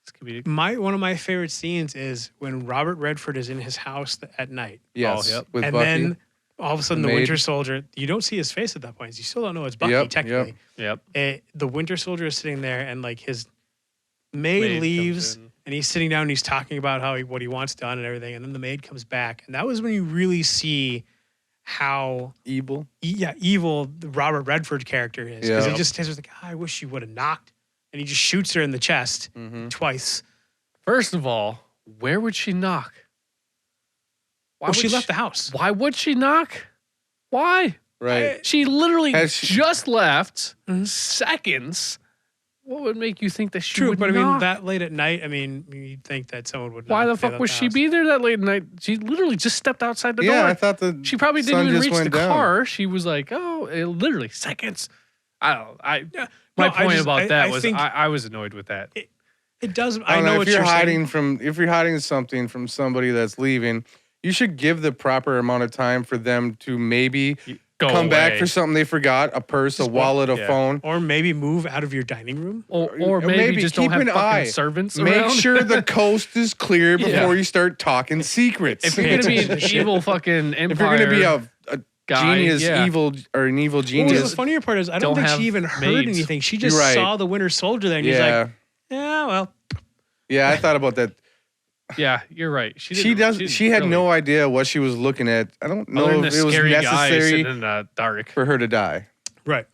It's comedic. One of my favorite scenes is when Robert Redford is in his house at night. Yes. Oh, yep. With and Bucky. then all of a sudden, the maid. Winter Soldier. You don't see his face at that point. You still don't know it's Bucky technically. Yep. The Winter Soldier is sitting there, and like his maid leaves, and he's sitting down and he's talking about what he wants done and everything. And then the maid comes back, and that was when you really see how evil the Robert Redford character is, because he just stands there like, I wish you would have knocked, and he just shoots her in the chest twice. First of all, where would she knock? Well, she left the house. Why would she knock? Why? Right. She literally just left seconds. what would make you think that she True, would but I not? mean, that late at night, I mean, you'd think that someone would Why not the stay fuck at would the she house. be there that late at night? She literally just stepped outside the door. Yeah, I thought the She probably sun didn't even just reach the went down. car. She was like, oh, literally seconds. I don't. Yeah. My No, I point just- about that I was think I was annoyed with that. it does. I I don't know know what if you're saying. hiding if you're hiding something from somebody that's leaving, you should give the proper amount of time for them to maybe Go come back away. for something they forgot, a purse, a wallet, a yeah. phone. Or maybe move out of your dining room. Or maybe just don't keep have an fucking eye. servants Make around. sure the coast is clear before Yeah. you start talking secrets. If you're gonna be attention an to shit. evil fucking empire, if you're gonna be a guy, genius, yeah. evil or an evil Well, genius, the funnier part is I don't Don't think have she even heard maids. anything. She just You're right. saw the Winter Soldier there, and he's yeah, like, "Yeah, well, yeah, I thought about that. yeah, you're right. She had no idea what she was looking at. I don't know Other than if a it was scary guy necessary sitting in the dark. for her to die. right."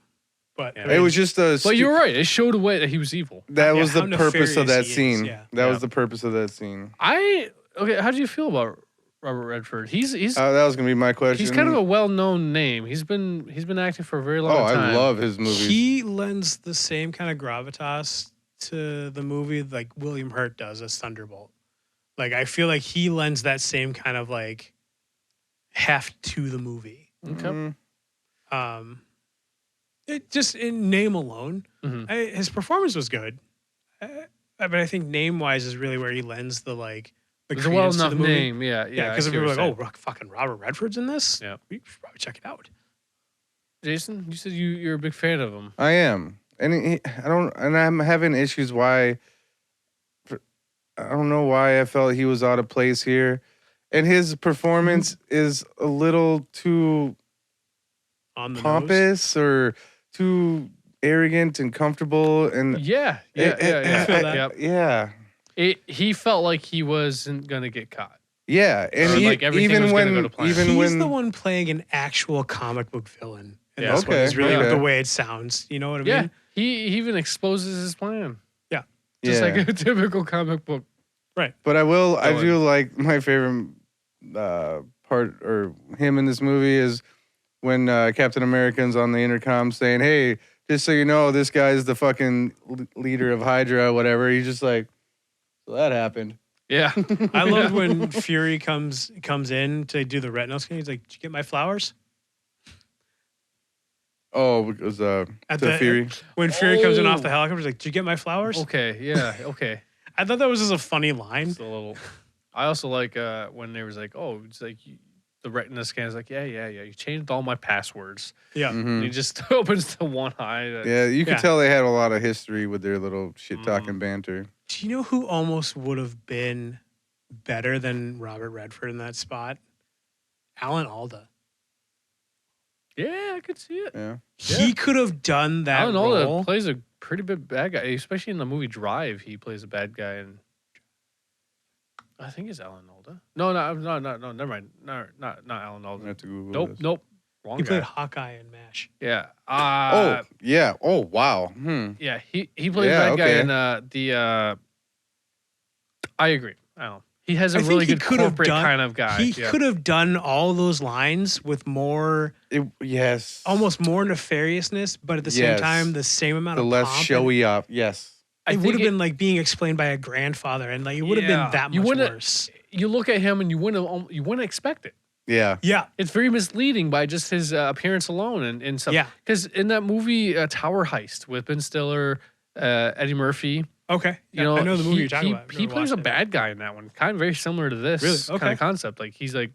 But Yeah. I mean, It was just a. But you're right. It showed away that he was evil. That Yeah, was the how purpose of that nefarious he is, scene. yeah. That was Yeah. the purpose of that scene. Okay. How do you feel about Robert Redford? He's That was gonna be my question. he's kind of a well-known name. He's been acting for a very long Oh, time. I love his movies. he lends the same kind of gravitas to the movie like William Hurt does as Thunderbolt. Like I feel like he lends that same kind of like heft to the movie. Okay. It just in name alone, Mhm. his performance was good, but I think name wise is really where he lends the like the It's a credence to well-enough the movie. name. Yeah. Yeah, I because see if we what were you're like, saying. oh, fucking Robert Redford's in this, Yeah. we should probably check it out. Jason, you said you're a big fan of him. I am, and I'm having issues. I don't know why I felt he was out of place here, and his performance is a little too On the nose. pompous or too arrogant and comfortable. And Yeah. I feel that. Yep. yeah, He felt like he wasn't gonna get caught. yeah, and Or like everything was even gonna when go to plan. even He's when the one playing an actual comic book villain. And Yeah. that's what Okay, is really okay. the way it sounds. You know what I Yeah. mean? He even exposes his plan. Yeah. Just yeah. like a typical comic book. But I Villain. do like my favorite part or him in this movie is when Captain America's on the intercom saying, "Hey, just so you know, this guy's the fucking leader of Hydra, whatever." He's just like, "So that happened." Yeah. I love when Fury comes in to do the retinal scan. He's like, "Did you get my flowers?" Oh, because At to the- Fury. When Fury comes in off the Oh. helicopter, he's like, "Did you get my flowers?" Okay. Yeah. Okay. I thought that was just a funny line. Just a little. I also like when they was like, oh, it's like the retina scan is like, yeah. You changed all my passwords. Yeah. And Mhm. he just opens the one eye. Yeah, you could Yeah. tell they had a lot of history with their little shit talking banter. Do you know who almost would have been better than Robert Redford in that spot? Alan Alda. Yeah, I could see it. Yeah. He could have done that I don't know. role. That plays a pretty big bad guy, especially in the movie Drive. He plays a bad guy, and I think it's Alan Alda. No, never mind. No, not Alan I Alda. have to Google this. Nope. Wrong He guy. played Hawkeye in MASH. Yeah. Oh, yeah. Oh, wow. Yeah. He plays Yeah, bad guy okay. in the. I agree. I don't know. He has a I think really he good could have corporate done- kind of guy. He yeah. could have done all those lines with more, Yes. almost more nefariousness, but at the same Yes. time, the same amount the of less pomp. showy up. Yes. It think would have been like being explained by a grandfather, and like it would have Yeah. been that You much wouldn't- worse. You look at him and you wouldn't expect it. Yeah. Yeah, It's very misleading by just his appearance alone and stuff. Yeah. Because in that movie Tower Heist with Ben Stiller, Eddie Murphy, okay. you know, I know the movie he, you're talking about. I've He never plays a watched it. bad guy in that one, kind of very similar to this Really? kind Okay. of concept. Like he's like,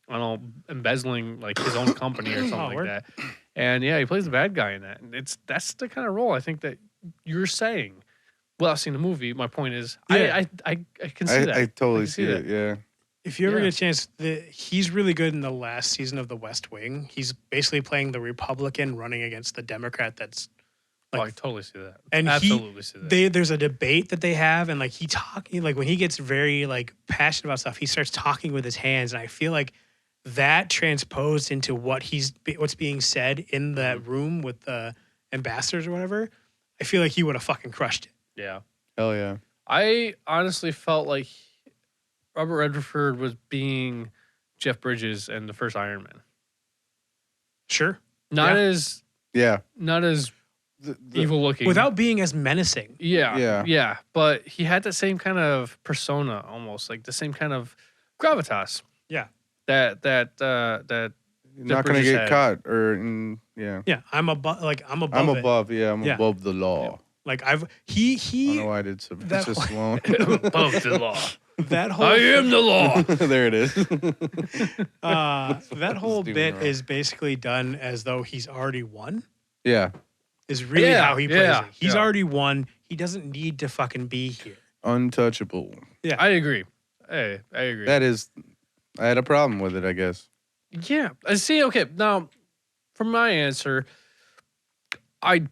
I don't know, embezzling like his own company or something like word. that. And yeah, he plays the bad guy in that. And that's the kind of role I think that you're saying. Without seeing the movie, my point is, Yeah. I can see that. I totally can see see it. Yeah. If you ever Yeah. get a chance, he's really good in the last season of The West Wing. He's basically playing the Republican running against the Democrat. That's Oh, I like, totally see that. and Absolutely see that. there's a debate that they have, and like like when he gets very like passionate about stuff, he starts talking with his hands, and I feel like that transposed into what's being said in that room with the ambassadors or whatever. I feel like he would have fucking crushed it. Yeah. Hell yeah. I honestly felt like Robert Redford was being Jeff Bridges in the first Iron Man. Sure. Not Yeah. as Yeah. not as evil looking. Without being as menacing. Yeah. But he had the same kind of persona almost, like the same kind of gravitas. Yeah. That You're not gonna get caught Yeah, I'm above. I'm above. I'm above. Yeah, I'm above the law. Yeah. Like he. I don't know why I did Sylvester Stallone. Above the law. That whole. I am the law. There it is. That whole bit is basically done as though he's already won. Yeah. Is really how he plays it. He's already won. He doesn't need to fucking be here. Untouchable. Yeah, I agree. Hey, I agree. That is, I had a problem with it, I guess. Yeah, I see. Okay, now for my answer, I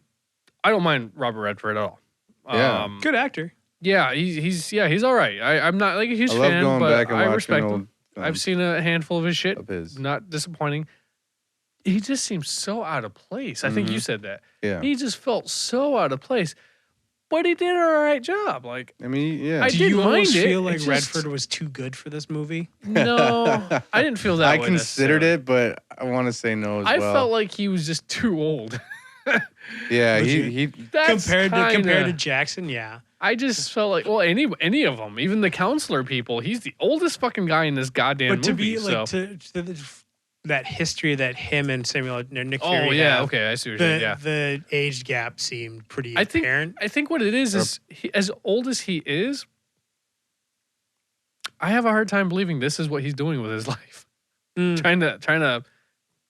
don't mind Robert Redford at all. Yeah, good actor. Yeah, he's all right. I'm not like a huge I love fan, going but back and I watching respect old him. I've seen a handful of his shit. Of his. Not disappointing. He just seems so out of place. I think you said that. Yeah. He just felt so out of place, but he did an all right job. Like, I mean, yeah. I Do didn't you mind almost it. feel like It's Redford was too good for this movie? No, I didn't feel that. I way considered necessarily. it, but I want to say no as I well. felt like he was just too old. Yeah, he That's compared to Jackson, yeah. I just felt like, well, any of them, even the counselor people, he's the oldest fucking guy in this goddamn movie. But to be like so. that history that him and Nick Fury Oh yeah, have, okay, I see what you're saying. Yeah, the age gap seemed pretty apparent. I think what it is he, as old as he is, I have a hard time believing this is what he's doing with his life. Trying to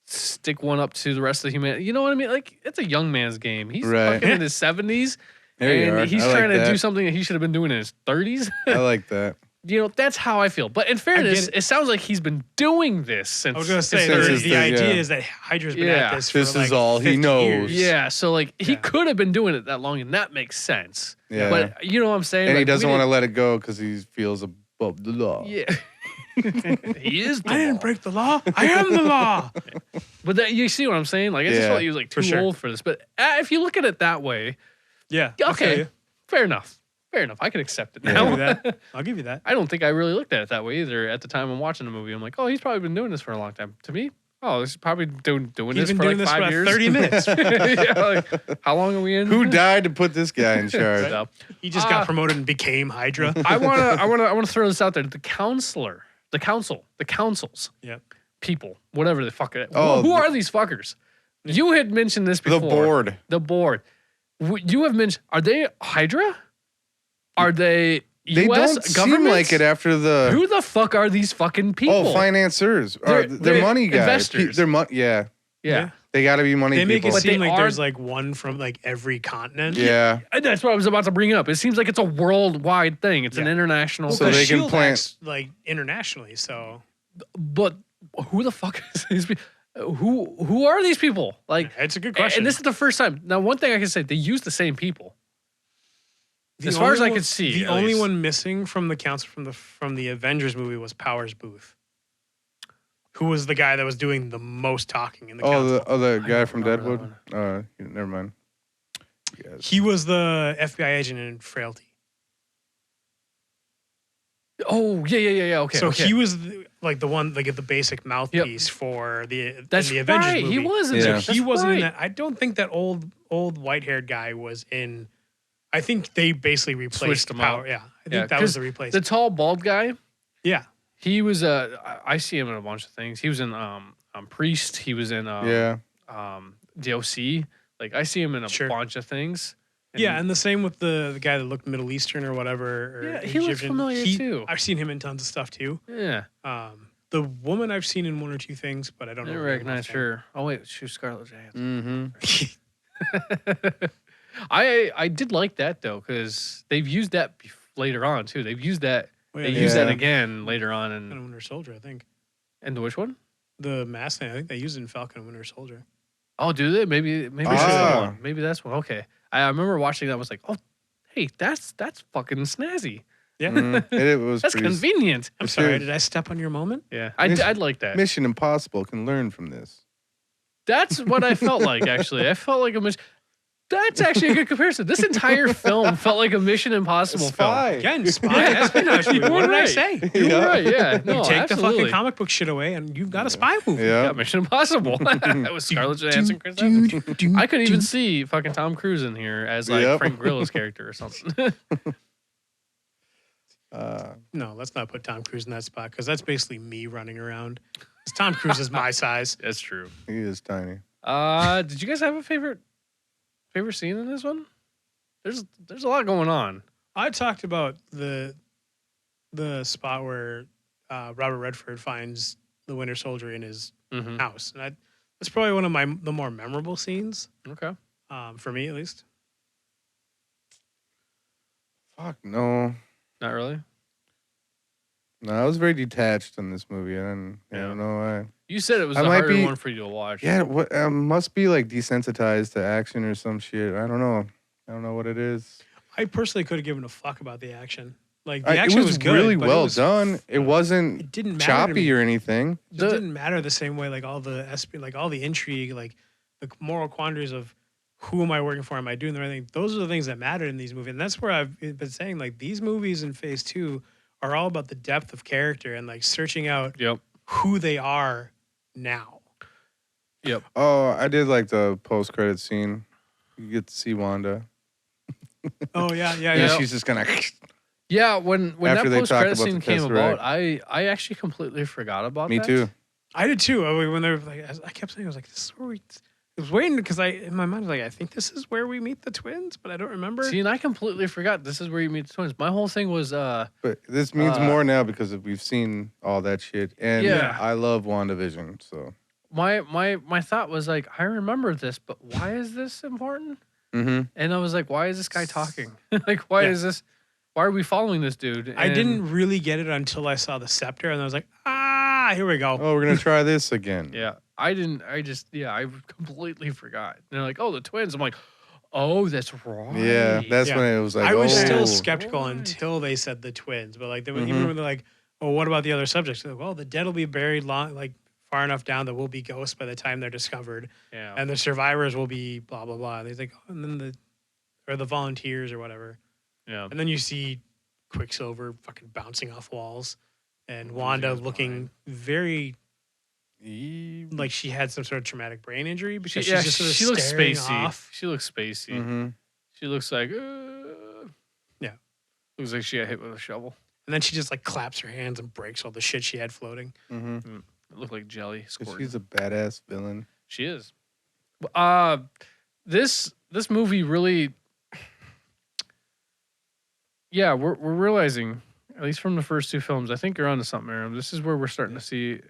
stick one up to the rest of humanity. You know what I mean? Like, it's a young man's game. He's fucking in his 70s. And he's trying to do something that he should have been doing in his 30s. I like that. You know, that's how I feel. But in fairness, it sounns like he's been doing this since. I was going to say, the idea is that Hydra's been at this for this like is all 50 he knows. years. Yeah, so like he could have been doing it that long, and that makes sense. Yeah. But you know what I'm saying? And like, he doesn't want to let it go because he feels above the law. Yeah. He is the I didn't law. break the law. I am the law. But that, you see what I'm saying? Like, I just felt like he was like too old for this. But if you look at it that way, Yeah. okay, fair enough. Fair enough. I can accept it I'll now. give you that. I'll give you that. I don't think I really looked at it that way either at the time I'm watching the movie. I'm like, oh, he's probably been doing this for a long time. To me, oh, this is probably doing He's this been for doing like this 5 for years. 30 minutes. Yeah, like, how long are we in? Who died to put this guy in charge? So, He just got promoted and became Hydra. I wanna throw this out there. The councils, people, whatever the fuck. Who are these fuckers? You had mentioned this before. The board. You have mentioned. Are they Hydra? Are they U.S. They don't government? seem like it after the. Who the fuck are these fucking people? Oh, financiers. They're money guys. Investors. They're money. Yeah. Yeah. They got to be money They make people. it seem they like are- there's like one from like every continent. Yeah. And that's what I was about to bring up. It seems like it's a worldwide thing. It's an international So thing. they can Shield plant- acts, like internationally. So But who the fuck is these people? Who are these people? Like, it's a good question. and this is the first time. Now, one thing I can say, they use the same people. The As far as I only could see, the at only least. one missing from the council from the Avengers movie was Powers Booth, who was the guy that was doing the most talking in the council. The guy don't from remember Deadwood. Never mind. Yes. He was the FBI agent in Frailty. Oh, yeah. Okay. So okay. he was the one, like the basic mouthpiece for the That's in the Avengers right. movie. He was in Yeah. there. He That's wasn't in right. that. I don't think that old white-haired guy was in. I think they basically replaced Switched him Power. out. Yeah, I think that 'cause was the replacement. The tall, bald guy, Yeah, he was I see him in a bunch of things. He was in Priest. He was in DOC. Like, I see him in a bunch of things. yeah, and the same with the guy that looked Middle Eastern or whatever. Or Yeah, he looks Egyptian. familiar, too. I've seen him in tons of stuff too. Yeah. The woman I've seen in one or two things, but I don't I know. didn't her name recognize offhand. her. Oh, wait. She was Scarlett Johansson. Mm-hmm. I did like that, though, because they've used that later on, too. They've used that. Oh, yeah, They they use that Yeah. again later on. Falcon And and Winter Soldier, I think. which one? The mask thing, I think they used it in Falcon and Winter Soldier. Oh, do they? Maybe that's the one. Maybe that's one. Okay. I remember watching that. I was like, oh, hey, that's fucking snazzy. Yeah, It was That's pretty convenient. I'm sorry. Did I step on your moment? Yeah, Miss- I'd like that. Mission Impossible can learn from this. That's what I felt like, actually. I felt like That's actually a good comparison. This entire film felt like a Mission Impossible Spy. film. Again, spy espionage movie. What did I say? You were right. Yeah. No, You take absolutely. the fucking comic book shit away, and you've got a spy movie. Yeah. Yeah, Mission Impossible. That was Scarlett Johansson, Chris Evans. I couldn't even see fucking Tom Cruise in here as like Yep. Frank Grillo's character or something. No, let's not put Tom Cruise in that spot because that's basically me running around. 'Cause Tom Cruise is my size. That's true. He is tiny. Did you guys have a favorite scene in this one? There's a lot going on. I talked about the spot where Robert Redford finds the Winter Soldier in his Mm-hmm. house, and that's probably one of the more memorable scenes Okay. for me, at least. Fuck no. Not really. No, I was very detached in this movie. I Yeah. don't know why. You said it was I a might harder be- one for you to watch. Yeah, what must be like desensitized to action or some shit. I don't know. I don't know what it is. I personally could have given a fuck about the action. Like the It action was good, really but well it was, done. It wasn't It didn't matter to choppy me. or anything. It didn't matter the same way. Like all the like all the intrigue, like the moral quandaries of who am I working for? Am I doing the right thing? Those are the things that matter in these movies, and that's where I've been saying like these movies in Phase 2 are all about the depth of character and like searching out Yep. who they are now. Yep. Oh, I did like the post-credit scene. You get to see Wanda. Oh yeah, yeah, And yeah. she's just gonna. Yeah, when After that they post talk credit about scene the came Tesseract. about, I actually completely forgot about Me that. too. I did too. When they were like, I kept saying, I was like, this is where we. I was waiting because in my mind, I was like, I think this is where we meet the twins, but I don't remember. See, and I completely forgot this is where you meet the twins. My whole thing was But this means more now because we've seen all that shit, and Yeah. I love WandaVision. So. my thought was like, I remember this, but why is this important? Mm-hmm. And I was like, why is this guy talking? Like, why Yeah. is this? Why are we following this dude? I And- didn't really get it until I saw the scepter, and I was like, here we go. Oh, we're gonna try this again. Yeah, I didn't. I completely forgot. And they're like, oh, the twins. I'm like, oh, that's right. Yeah, that's Yeah. when it was like. I was oh. still skeptical Right. until they said the twins, but like even Mhm. when they're like, "Oh, what about the other subjects?" They're like, well, the dead will be buried far enough down that we'll be ghosts by the time they're discovered, Yeah. and the survivors will be blah blah blah. And he's like, oh, and then the volunteers or whatever, Yeah. and then you see Quicksilver fucking bouncing off walls, and Losing Wanda his looking mind. very E- like she had some sort of traumatic brain injury because Yeah, she's just sort of she looks staring spacey. off. She looks spacey. Mhm. She looks like, Yeah. Looks like she got hit with a shovel. And then she just like claps her hands and breaks all the shit she had floating. Mhm. It looked like jelly 'Cause squirting. she's a badass villain. She is. This movie really. Yeah, we're realizing, at least from the first two films, I think you're onto something, Aaron. This is where we're starting to see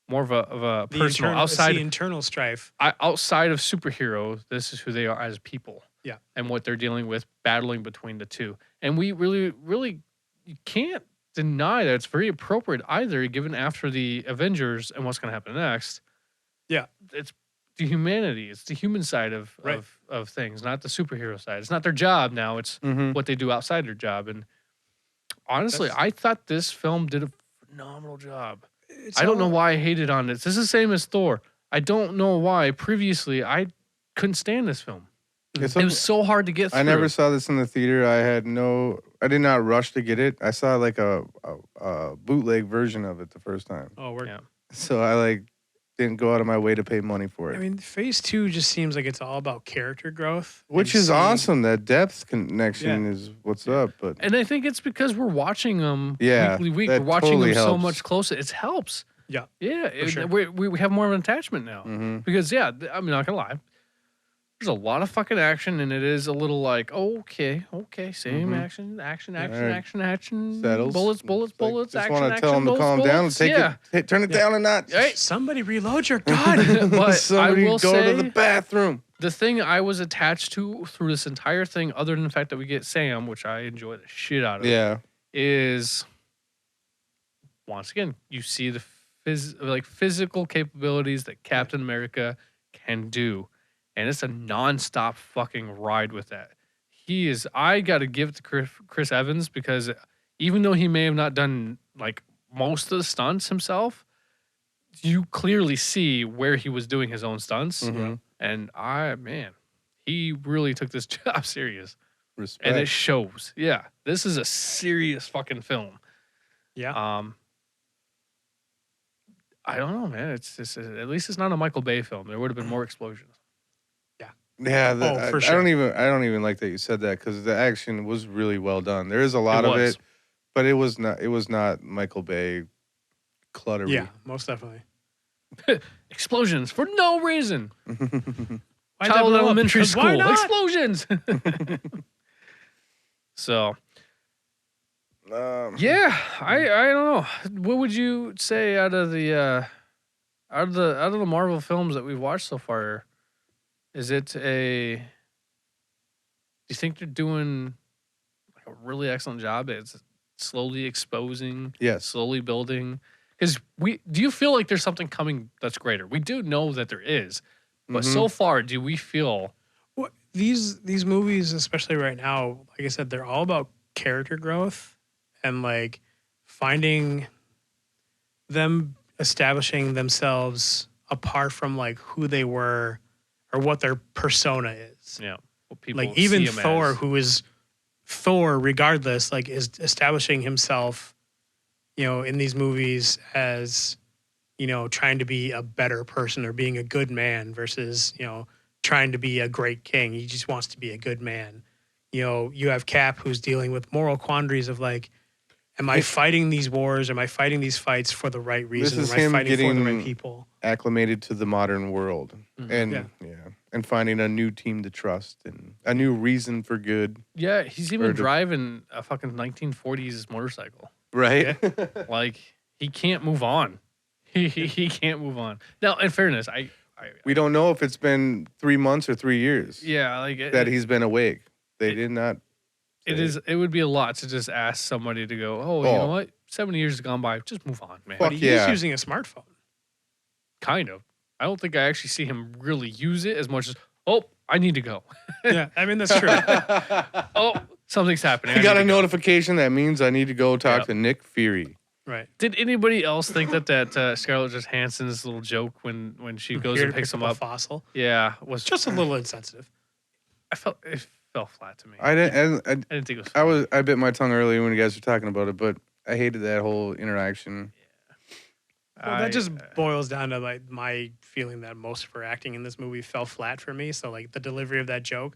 more of a personal It's outside the internal strife. outside of superheroes. This is who they are as people. Yeah. And what they're dealing with, battling between the two, and we really you can't deny that it's very appropriate either, given after the Avengers and what's going to happen next. Yeah. It's the humanity. It's the human side of Right. of things, not the superhero side. It's not their job now. It's Mm-hmm. what they do outside their job. And honestly, That's- I thought this film did a phenomenal job. I don't know why I hated on this. This is the same as Thor. I don't know why previously I couldn't stand this film. It's It was so hard to get through. I never saw this in the theater. I did not rush to get it. I saw like a bootleg version of it the first time. Oh, we're. Yeah. So I didn't go out of my way to pay money for it. I mean, Phase 2 just seems like it's all about character growth, Which and is seeing- awesome. That depth connection is what's up. But And I think it's because we're watching them Yeah, weekly week. We're that watching totally them so helps. much closer. It helps. Yeah. Yeah. sure. We have more of an attachment now. mhm. Because, yeah, I'm not going to lie. There's a lot of fucking action, and it is a little like, okay, same Mhm. action, Alright. action. Settles. Bullets, Like, bullets, just action, want to action, tell them to bullets, calm down and bullets. take Yeah. it, turn it Yeah. down a notch. Right? Somebody reload your gun. But Somebody I will go say, to the bathroom. the thing I was attached to through this entire thing, other than the fact that we get Sam, which I enjoy the shit out of, Yeah. is once again you see the physical capabilities that Captain America can do, and it's a nonstop fucking ride with that. He is. I got to give it to Chris Evans, because even though he may have not done like most of the stunts himself, you clearly see where he was doing his own stunts, Mhm. and he really took this job serious. Respect. And it shows. Yeah. This is a serious fucking film. Yeah. I don't know, man. It's just, at least it's not a Michael Bay film. There would have been more explosions. Yeah, for I sure. I don't even like that you said that because the action was really well done. There is a lot of it, but it was not Michael Bay cluttery. Yeah, most definitely. Explosions for no reason. Why Child double up? elementary Because why school. not? Explosions. So yeah, I don't know. What would you say out of the Marvel films that we've watched so far? Is it do you think they're doing like a really excellent job at slowly exposing, Yes. slowly building? Because do you feel like there's something coming that's greater? We do know that there is, but so far, do we feel these movies, especially right now, like I said, they're all about character growth and like finding them establishing themselves apart from like who they were or what their persona is. Yeah. What people Like even see him Thor, as. who is Thor regardless, like is establishing himself, in these movies as, trying to be a better person or being a good man versus, trying to be a great king. He just wants to be a good man. You have Cap who's dealing with moral quandaries of like, am I fighting these wars? Am I fighting these fights for the right reason? This is Am I him fighting for the getting right people? acclimated to the modern world and and finding a new team to trust and a new reason for good. Yeah, he's even driving a fucking 1940s motorcycle. Right? Like he can't move on. He can't move on. Now, in fairness, We don't know if it's been 3 months or 3 years that he's been awake. They did not. It would be a lot to just ask somebody to go, you know what? 70 years has gone by. Just move on, man. But he's using a smartphone. Kind of. I don't think I actually see him really use it as much as, I need to go. Yeah, I mean, that's true. Something's happening. I got a notification that means I need to go talk to Nick Fury. Right. Did anybody else think that Scarlett Johansson's little joke when she goes and picks him up? Fossil. Yeah, was just a little insensitive. It fell flat to me. I didn't think it was funny. I bit my tongue earlier when you guys were talking about it, but I hated that whole interaction. Well, that just boils down to like my feeling that most of her acting in this movie fell flat for me. So like the delivery of that joke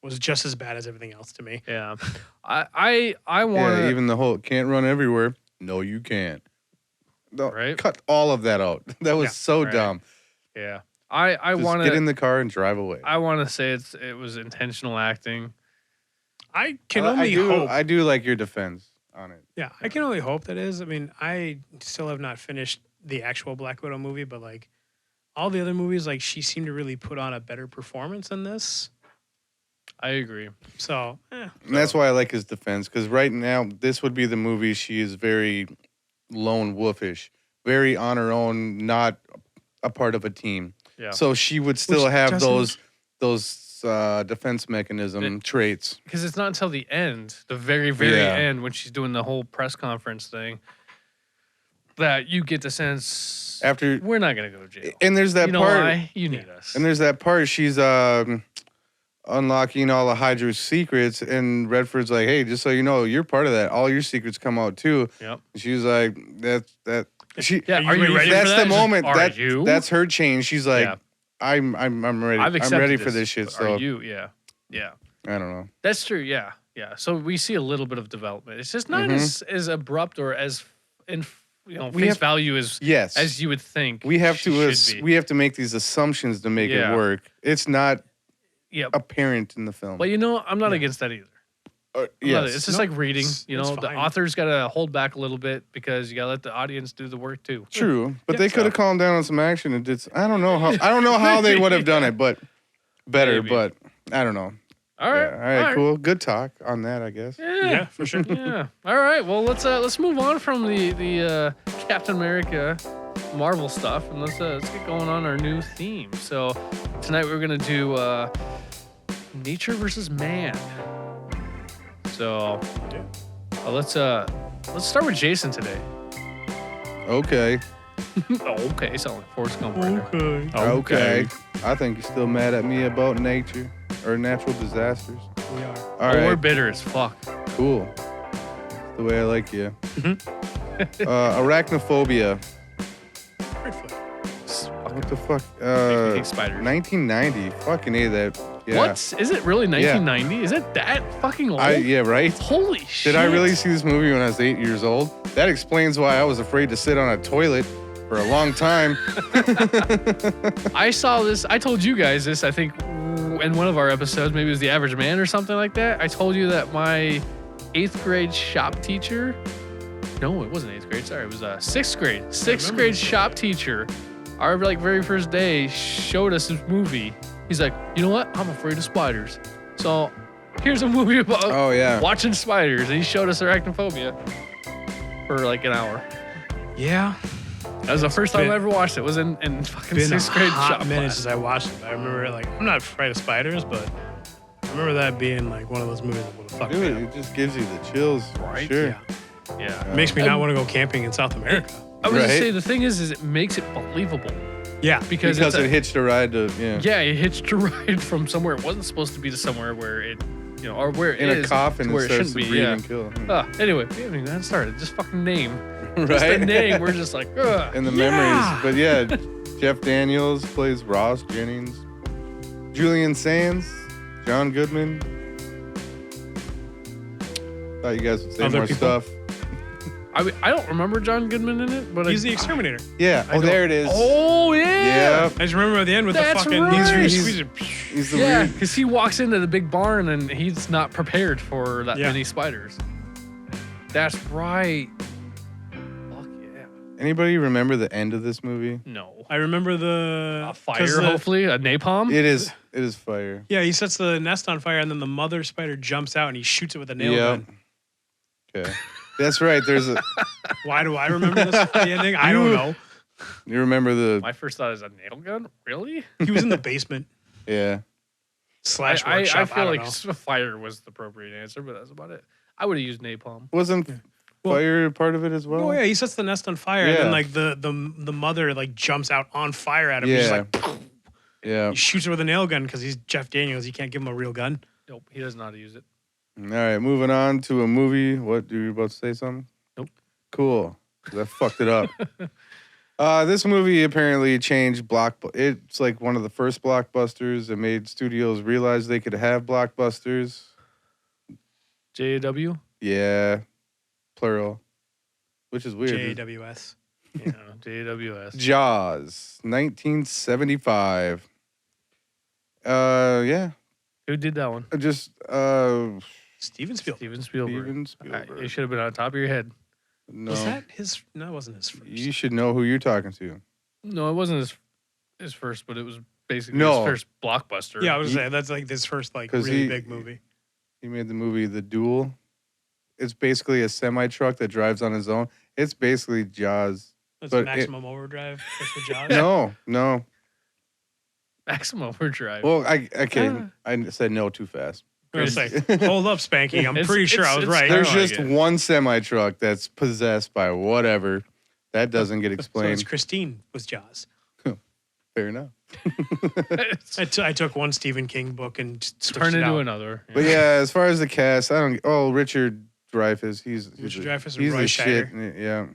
was just as bad as everything else to me. Yeah, I want even the whole can't run everywhere. No, you can't. No, right? Cut all of that out. That was so dumb. Yeah, I want to get in the car and drive away. I want to say it was intentional acting. I can only hope. I do like your defense on it. Yeah, I can only hope that is. I mean, I still have not finished the actual Black Widow movie, but like all the other movies, like she seemed to really put on a better performance in this. I agree. So, and that's why I like his defense, because right now this would be the movie she is very lone wolfish, very on her own, not a part of a team. Yeah. So she would still have those defense mechanism traits. Because it's not until the end, the very, very end, when she's doing the whole press conference thing, that you get the sense after we're not gonna go to jail. And there's that part. Why? You need us. And there's that part she's unlocking all of Hydra's secrets, and Redford's like, "Hey, just so you know, you're part of that. All your secrets come out too." Yep. And she's like, "That." She. Yeah. Are you ready? That's for that? the moment. That's her change. She's like, Yeah. I'm ready. I'm ready for this shit. So are you? Yeah. Yeah. I don't know. That's true. Yeah. Yeah. So we see a little bit of development. It's just not as abrupt or as face value as you would think. We have to make these assumptions to make it work. It's not apparent in the film. But I'm not against that either. Yes. It's just like reading. The author's got to hold back a little bit because you got to let the audience do the work too. True, but they could have calmed down on some action and did. I don't know how they would have done it, but better. Maybe. But I don't know. All right. All right. Cool. Good talk on that, I guess. Yeah, for sure. Yeah. All right. Well, let's move on from the Captain America Marvel stuff and let's get going on our new theme. So tonight we're gonna do nature versus man. So let's start with Jason today. Okay. Okay, sound like Forrest Gump right there. Okay. I think you're still mad at me about nature. or natural disasters. We are. All right. We're bitter as fuck. Cool. The way I like you. Arachnophobia. What the fuck? Spiders. 1990. Fucking A that. Yeah. What? Is it really 1990? Is it that fucking old? Yeah, right? Holy shit. Did I really see this movie when I was 8 years old? That explains why I was afraid to sit on a toilet for a long time. I saw this. I told you guys this, I think, in one of our episodes. Maybe it was The Average Man or something like that. I told you that my 8th grade shop teacher. No, it wasn't 8th grade. Sorry, it was 6th grade. 6th grade shop teacher. Our very first day showed us this movie. He's like, you know what? I'm afraid of spiders. So here's a movie about watching spiders. And he showed us Arachnophobia for like an hour. Yeah. That was the first time I ever watched it. It was in fucking 6th grade shop minutes class. since I watched it. I remember like I'm not afraid of spiders, but I remember that being like one of those movies that would have fucked me Dude, up. it just gives you the chills. Right? Sure. Yeah. It makes me not want to go camping in South America. I was gonna Right. say the thing is it makes it believable. Yeah. Because it hitched a ride to, Yeah, it hitched a ride from somewhere it wasn't supposed to be to somewhere where it, or where it in is a coffin to where and it starts shouldn't to be. breathe Yeah. and kill. Anyway, we haven't even gotten started. Just fucking name. Right? Just the name. We're just like, ugh. And the memories. But yeah, Jeff Daniels plays Ross Jennings. Julian Sands, John Goodman. Thought you guys would say Other more people? stuff. I don't remember John Goodman in it, but He's the exterminator. Yeah. Oh, there it is. Oh yeah. Yeah. I just remember at the end with That's the fucking right. squeezer. He's the Yeah, weird. because he walks into the big barn and he's not prepared for that Yeah. many spiders. That's right. Fuck yeah. Anybody remember the end of this movie? No. I remember the A fire, hopefully, a napalm. It is fire. Yeah, he sets the nest on fire and then the mother spider jumps out and he shoots it with a nail Yeah. gun. Okay. That's right. There's a. Why do I remember this the ending? I don't know. You remember the? My first thought is a nail gun. Really? He was in the basement Yeah. slash I workshop. feel don't like know. fire was the appropriate answer, but that's about it. I would have used napalm. Wasn't fire part of it as well? Oh yeah, he sets the nest on fire and Yeah. then like the mother like jumps out on fire at him. He's Yeah. just like Yeah. he shoots her with a nail gun because he's Jeff Daniels. He can't give him a real gun. Nope, he doesn't know how to use it. All right, moving on to a movie. What, you about to say something? Nope. Cool. 'Cause I fucked it up. This movie apparently changed It's like one of the first blockbusters that made studios realize they could have blockbusters. JW? Yeah, plural, which is weird. JWS. Yeah, JWS. Jaws, 1975. Yeah, Who did that one? just Steven Spielberg. Steven Spielberg. Steven Spielberg. It should have been on top of your head. No, Was that his? No, it wasn't his first. you should know who you're talking to. No, it wasn't his first, but it was basically No. his first blockbuster. Yeah, I was saying that's like his first like 'Cause really big movie. He made the movie The Duel. It's basically a semi truck that drives on his own. It's basically Jaws. That's but Maximum Overdrive. That's the Jaws. No. Maximum Overdrive. Well, I said no too fast. I was gonna say, hold up, Spanky. I'm It's- pretty sure I was it's- right. There's I like just it. one semi truck that's possessed by whatever. That doesn't get So it's explained. Christine was Jaws. Fair enough. I took one Stephen King book and switched Turn it into out. another. But yeah, as far as the cast, I don't. Oh, Richard Dreyfuss. He's Richard a- Dreyfuss and he's Roy the shit. Scheider. Yeah.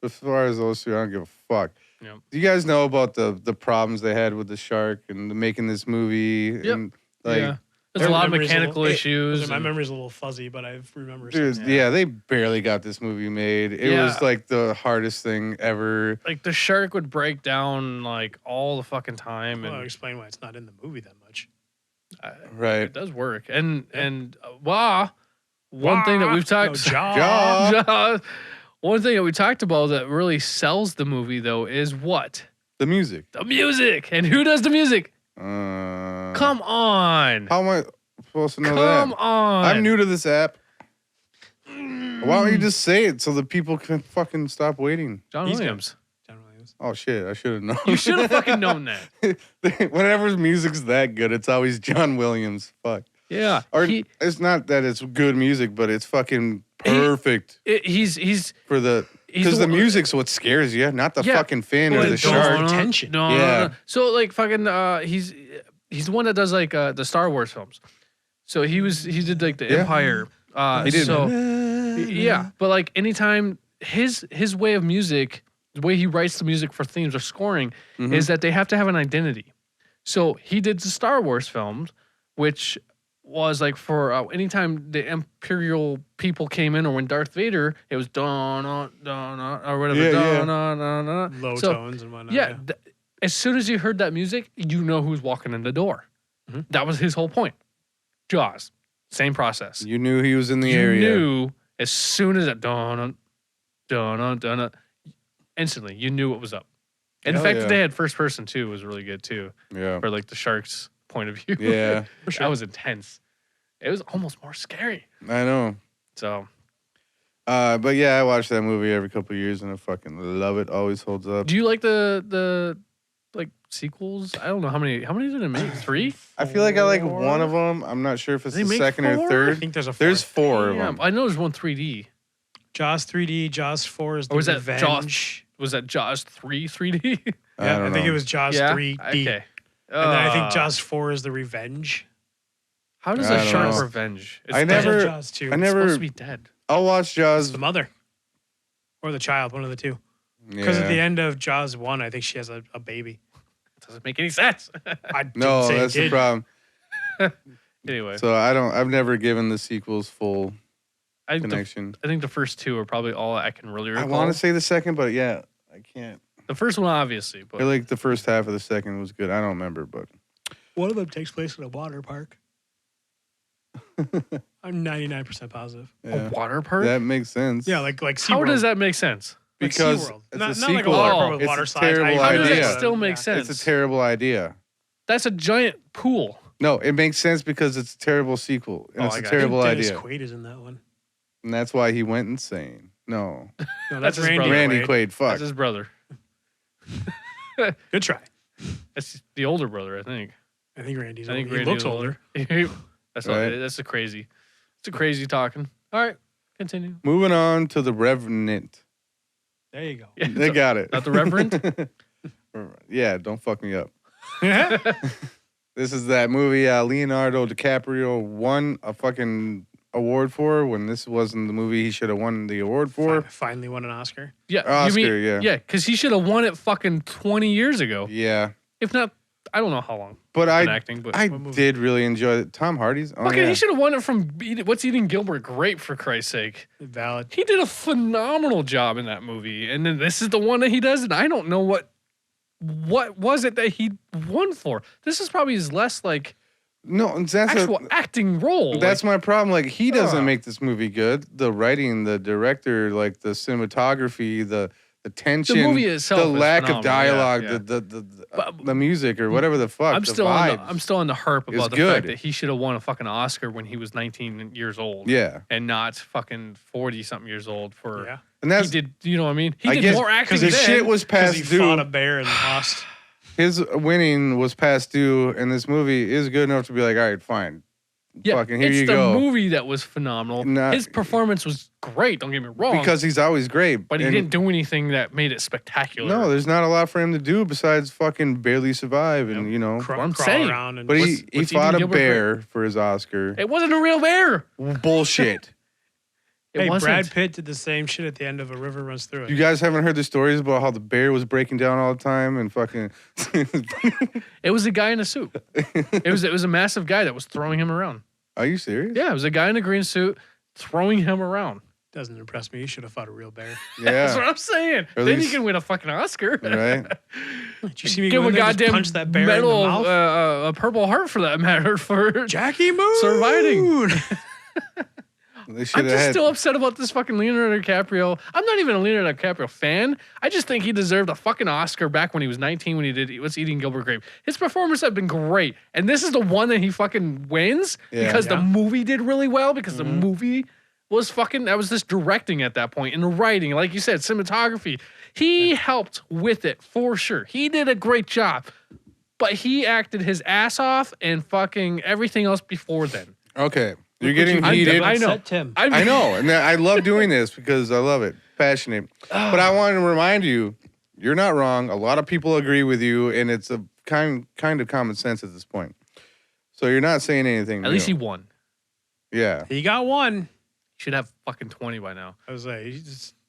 As far as those two, I don't give a fuck. Yep. Do you guys know about the problems they had with the shark and making this movie? Yep. And like, Yeah. There's a lot of memory's a mechanical little- issues. My and- memory's a little fuzzy, but I remember. dude, some- yeah, they barely got this movie made. It Yeah. was like the hardest thing ever. Like the shark would break down like all the fucking time, Well, I'll and explain why it's not in the movie that much. Right. it does work. And one thing that we've talked No, Jaws. Jaws. One thing that we talked about that really sells the movie though is what? The music. The music. And who does the music? Come on. How am I supposed to know Come that? on. I'm new to this app. Why don't you just say it so the people can fucking stop waiting? John He's Williams. John Williams. Oh shit, I should have known. You should have fucking known that. Whenever music's that good, it's always John Williams. Fuck. Yeah. Or He- it's not that it's good music, but it's fucking perfect he's for the he's because the one- music's what scares you, not the Yeah. fucking fin or Well, the it draws shark. attention. No, Yeah. no. So like fucking he's the one that does like the Star Wars films. So he did like the Yeah. Empire. He did. So yeah, but like anytime his way of music, the way he writes the music for themes or scoring is that they have to have an identity. So he did the Star Wars films, which was like for anytime the Imperial people came in or when Darth Vader, it was dun or whatever, Yeah, Low tones and whatnot. Yeah, as soon as you heard that music, you know who's walking in the door. That was his whole point. Jaws, same process. You knew he was in the You area. knew as soon as it instantly you knew what was up. And the Hell fact yeah. that they had first person too was really good too. Yeah. For like the sharks' point of view. Yeah. That was intense. It was almost more scary. I know. So But yeah, I watch that movie every couple of years and I fucking love it. Always holds up. do you like the like sequels? I don't know how many did it make? 3? I feel like I like one of them. I'm not sure if it's They the make second 4? or I third. think there's a fourth. There's 4 of Yeah, them. I know there's one 3D. Jaws 3D, Jaws 4 is the Or was that Revenge. Jaws? Was that Jaws 3 3D? Yeah, I don't think know. it was Jaws yeah. 3D. Okay. And then I think Jaws 4 is the Revenge. How does I a don't shark know. revenge? I dead. never- Jaws 2. I It's never. supposed to be dead. I'll watch It's Jaws. the mother. Or the child, one of the two. Because at the Yeah. end of Jaws 1, I think she has a baby. It doesn't make any sense. I didn't No, say it that's the did. problem. Anyway, So I've never given the sequels full I think, connection. I think the first 2 are probably all I can really I recall. want to say the second, but yeah, I can't. The first one, obviously, I but feel like the first half of the second was good. I don't remember, but One of them takes place in a water park. I'm 99% positive. yeah, a water park. that makes sense. Yeah, like SeaWorld. How does that make sense? Like Because SeaWorld. it's not, a not like a sequel. water park with It's water a slides. terrible How does idea. that still make sense? It's a terrible idea. That's a giant pool. No, it makes sense because it's a terrible sequel. And Oh, it's I a got it. terrible Dennis idea. Quaid is in that one. And that's why he went insane. No. No, That's that's his Randy brother. Randy Quaid. Quaid, fuck. That's his brother. Good try. That's the older brother, I think. I think Randy's I think older. He Randy's looks older. That's Right. That's a crazy. It's a crazy talking. All right, continue. Moving on to The Revenant. There you go. Yeah, They got it. not the Reverend? Yeah, don't fuck me up. This is that movie Leonardo DiCaprio won a fucking award for when this wasn't the movie he should have won the award for. Finally won an Oscar. Yeah, Oscar, you mean, yeah. yeah, because he should have won it fucking 20 years ago. Yeah. If not, I don't know how long. But Been I acting, but I what movie? did really enjoy it. Tom Hardy's. Oh, fucking, yeah. he should have won it from What's Eating Gilbert Grape, for Christ's sake. Valid. He did a phenomenal job in that movie, and then this is the one that he does, and I don't know what was it that he won for. This is probably his less like No, that's actual acting role. That's my problem. Like he doesn't Ugh. make this movie good. The writing, the director, like the cinematography, the tension, movie itself the is lack of phenomenal, yeah, dialogue, yeah. the music or whatever the fuck. I'm the still vibes. on the harp is about the good. fact that he should have won a fucking Oscar when he was 19 years old. Yeah, And not fucking 40 something years old for Yeah. and that's he did, you know what I mean? He I did guess more acting because then. his shit was Because past he fought a due. bear and lost. His winning was past due, and this movie is good enough to be like, all right, fine, yeah, fucking here it's you the go. movie that was phenomenal. Not- His performance was great, don't get me wrong. Because he's always great, but he and didn't do anything that made it spectacular. No, there's not a lot for him to do besides fucking barely survive, and you know. I'm Crawl saying. around and But What's he Eating fought a Gilbert bear for his Oscar. It wasn't a real bear. Bullshit. It hey, wasn't. Brad Pitt did the same shit at the end of A River Runs Through It. You guys haven't heard the stories about how the bear was breaking down all the time and fucking. It was a guy in a suit. It was a massive guy that was throwing him around. Are you serious? Yeah, it was a guy in a green suit throwing him around. Doesn't impress me. You should have fought a real bear. That's what Yeah. I'm saying. Or at Then he least- can win a fucking Oscar. Right? Did you see me Give go him in a there and just goddamn punch that bear medal, in the mouth? a Purple Heart for that matter, for Jackie Moon surviving. They should I'm have just had. still upset about this fucking Leonardo DiCaprio. I'm not even a Leonardo DiCaprio fan. I just think he deserved a fucking Oscar back when he was 19 when he did What's Eating Gilbert Grape. His performance have been great. And this is the one that he fucking wins Yeah. because the Yeah. movie did really well because the movie was fucking, that was just directing at that point and the writing, like you said, cinematography. He helped with it for sure. He did a great job. But he acted his ass off and fucking everything else before then. Okay. You're Look what getting you did. heated. I know. Upset Tim. I know. And I love doing this because I love it. Passionate. But I want to remind you, you're not wrong. A lot of people agree with you, and it's a kind of common sense at this point. So you're not saying anything. At least he won. Yeah. He got one. Should have fucking 20 by now. I was like,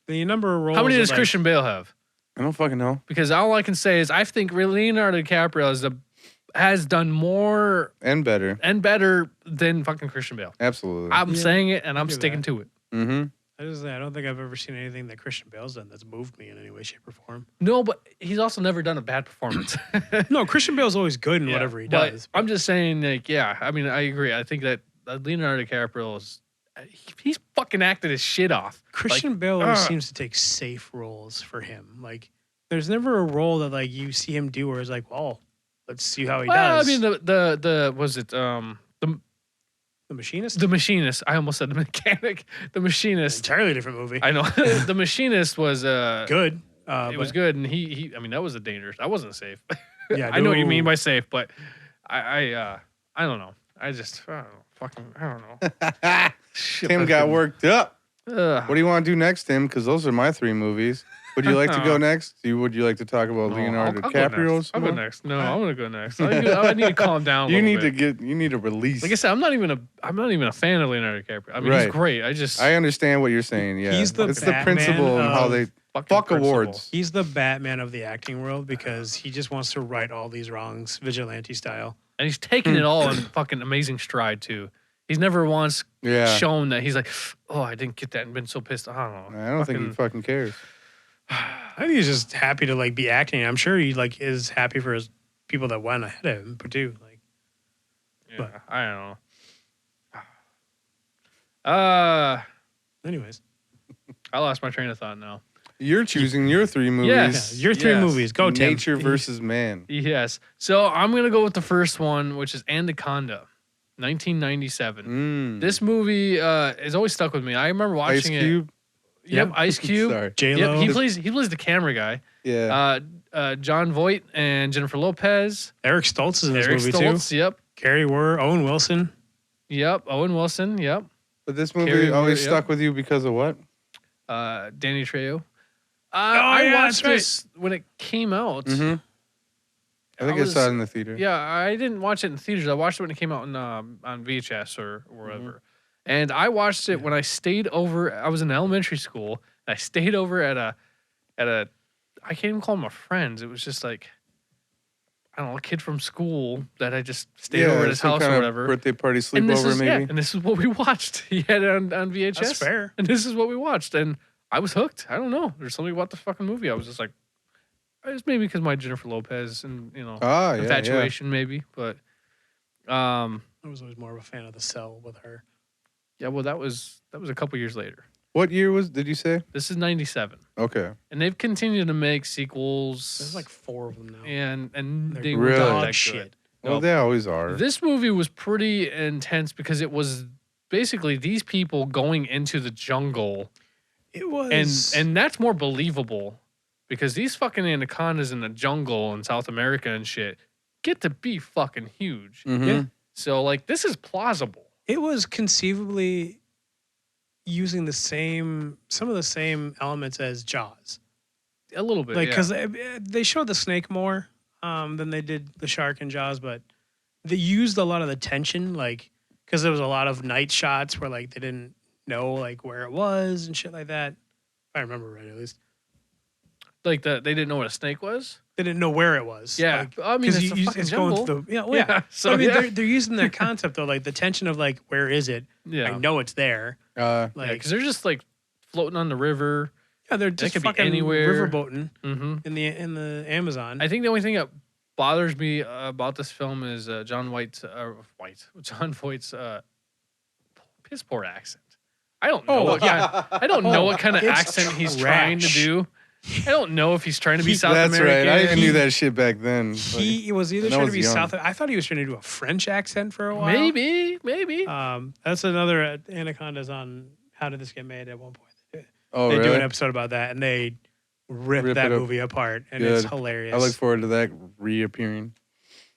the number of roles. How many does like, Christian Bale have? I don't fucking know. Because all I can say is I think Leonardo DiCaprio has done more and better than fucking Christian Bale. Absolutely. I'm saying it, and I'm sticking to it. Mm-hmm. I don't think I've ever seen anything that Christian Bale's done that's moved me in any way, shape, or form. No, but he's also never done a bad performance. No, Christian Bale's always good in whatever he does. I'm just saying, like, yeah. I mean, I agree. I think that Leonardo DiCaprio he's fucking acted his shit off. Christian Bale always seems to take safe roles for him. Like, there's never a role that like you see him do where it's like, well, let's see how he does. I mean, the was it The Machinist? The Machinist. I almost said the mechanic. The Machinist. Entirely different movie. I know. The Machinist was good. It was good, and he. I mean, that was a dangerous. I wasn't safe. Yeah, I know what you mean by safe, but I don't know. I don't know. Tim got worked up. Ugh. What do you want to do next, Tim? Because those are my 3 movies. Would you like to go next? Would you like to talk about Leonardo DiCaprio's? I'll go next. No, I'm gonna go next. I need to calm down. You need to release. Like I said, I'm not even a fan of Leonardo DiCaprio. I mean, he's great. I understand what you're saying. Yeah, it's the principle and how they fuck awards. He's the Batman of the acting world because he just wants to right all these wrongs, vigilante style. And he's taking it all in fucking amazing stride too. He's never once shown that he's like, oh, I didn't get that and been so pissed. I don't know. I don't think he fucking cares. I think he's just happy to like be acting. I'm sure he like is happy for his people that went ahead of him, but too like. Yeah, but I don't know. Anyways, I lost my train of thought now. You're choosing your 3 movies. Yeah, your 3 movies. Go, Tim. Nature versus man. Yes. So I'm gonna go with the first one, which is Anaconda, 1997. This movie has always stuck with me. I remember watching Ice Cube. Yep, Ice Cube. Sorry. J-Lo. Yep, he plays the camera guy. Yeah. John Voight and Jennifer Lopez. Eric Stoltz is in this Eric movie Stoltz, too. Yep. Gary Wurr, Owen Wilson. Yep. Owen Wilson. Yep. But this movie always stuck with you because of what? Danny Trejo. I watched this when it came out. Mm-hmm. I think I saw it in the theater. Yeah, I didn't watch it in theaters. I watched it when it came out on VHS or wherever. Mm-hmm. And I watched it when I stayed over. I was in elementary school. And I stayed over at a. I can't even call them a friend. It was just like, I don't know, a kid from school that I just stayed over at his house or whatever. Birthday party sleepover, maybe. Yeah, and this is what we watched. He had it on VHS. That's fair. And this is what we watched, and I was hooked. I don't know. There's something about the fucking movie. I was just like, it's maybe because my Jennifer Lopez and infatuation, maybe. But I was always more of a fan of The Cell with her. Yeah, well, that was a couple years later. What year did you say? This is 97. Okay. And they've continued to make sequels. There's like 4 of them now. And they really were not that shit. good. Well, they always are. This movie was pretty intense because it was basically these people going into the jungle. It was. And that's more believable because these fucking anacondas in the jungle in South America and shit get to be fucking huge. Mm-hmm. Yeah. So, like, this is plausible. It was conceivably using some of the same elements as Jaws. A little bit, like, because they showed the snake more than they did the shark in Jaws, but they used a lot of the tension, like, because there was a lot of night shots where, like, they didn't know, like, where it was and shit like that. If I remember right, at least. Like, they didn't know what a snake was? They didn't know where it was. Yeah. Like, I mean, it's a fucking jungle. Going through yeah. So, I mean, they're using that concept, though, like, the tension of, like, where is it? Yeah. I know it's there. Like, because they're just, like, floating on the river. Yeah, they're just could fucking be anywhere. riverboating in the Amazon. I think the only thing that bothers me about this film is John Voight's piss poor accent. I don't know. I don't know what kind of accent he's trying to do. I don't know if he's trying to be South American. That's right. I didn't do that shit back then. He was either trying to be South. I thought he was trying to do a French accent for a while. Maybe. That's another Anaconda's on How Did This Get Made at one point. Oh, they really? do an episode about that, and they rip that movie apart, and Good. it's hilarious. I look forward to that reappearing.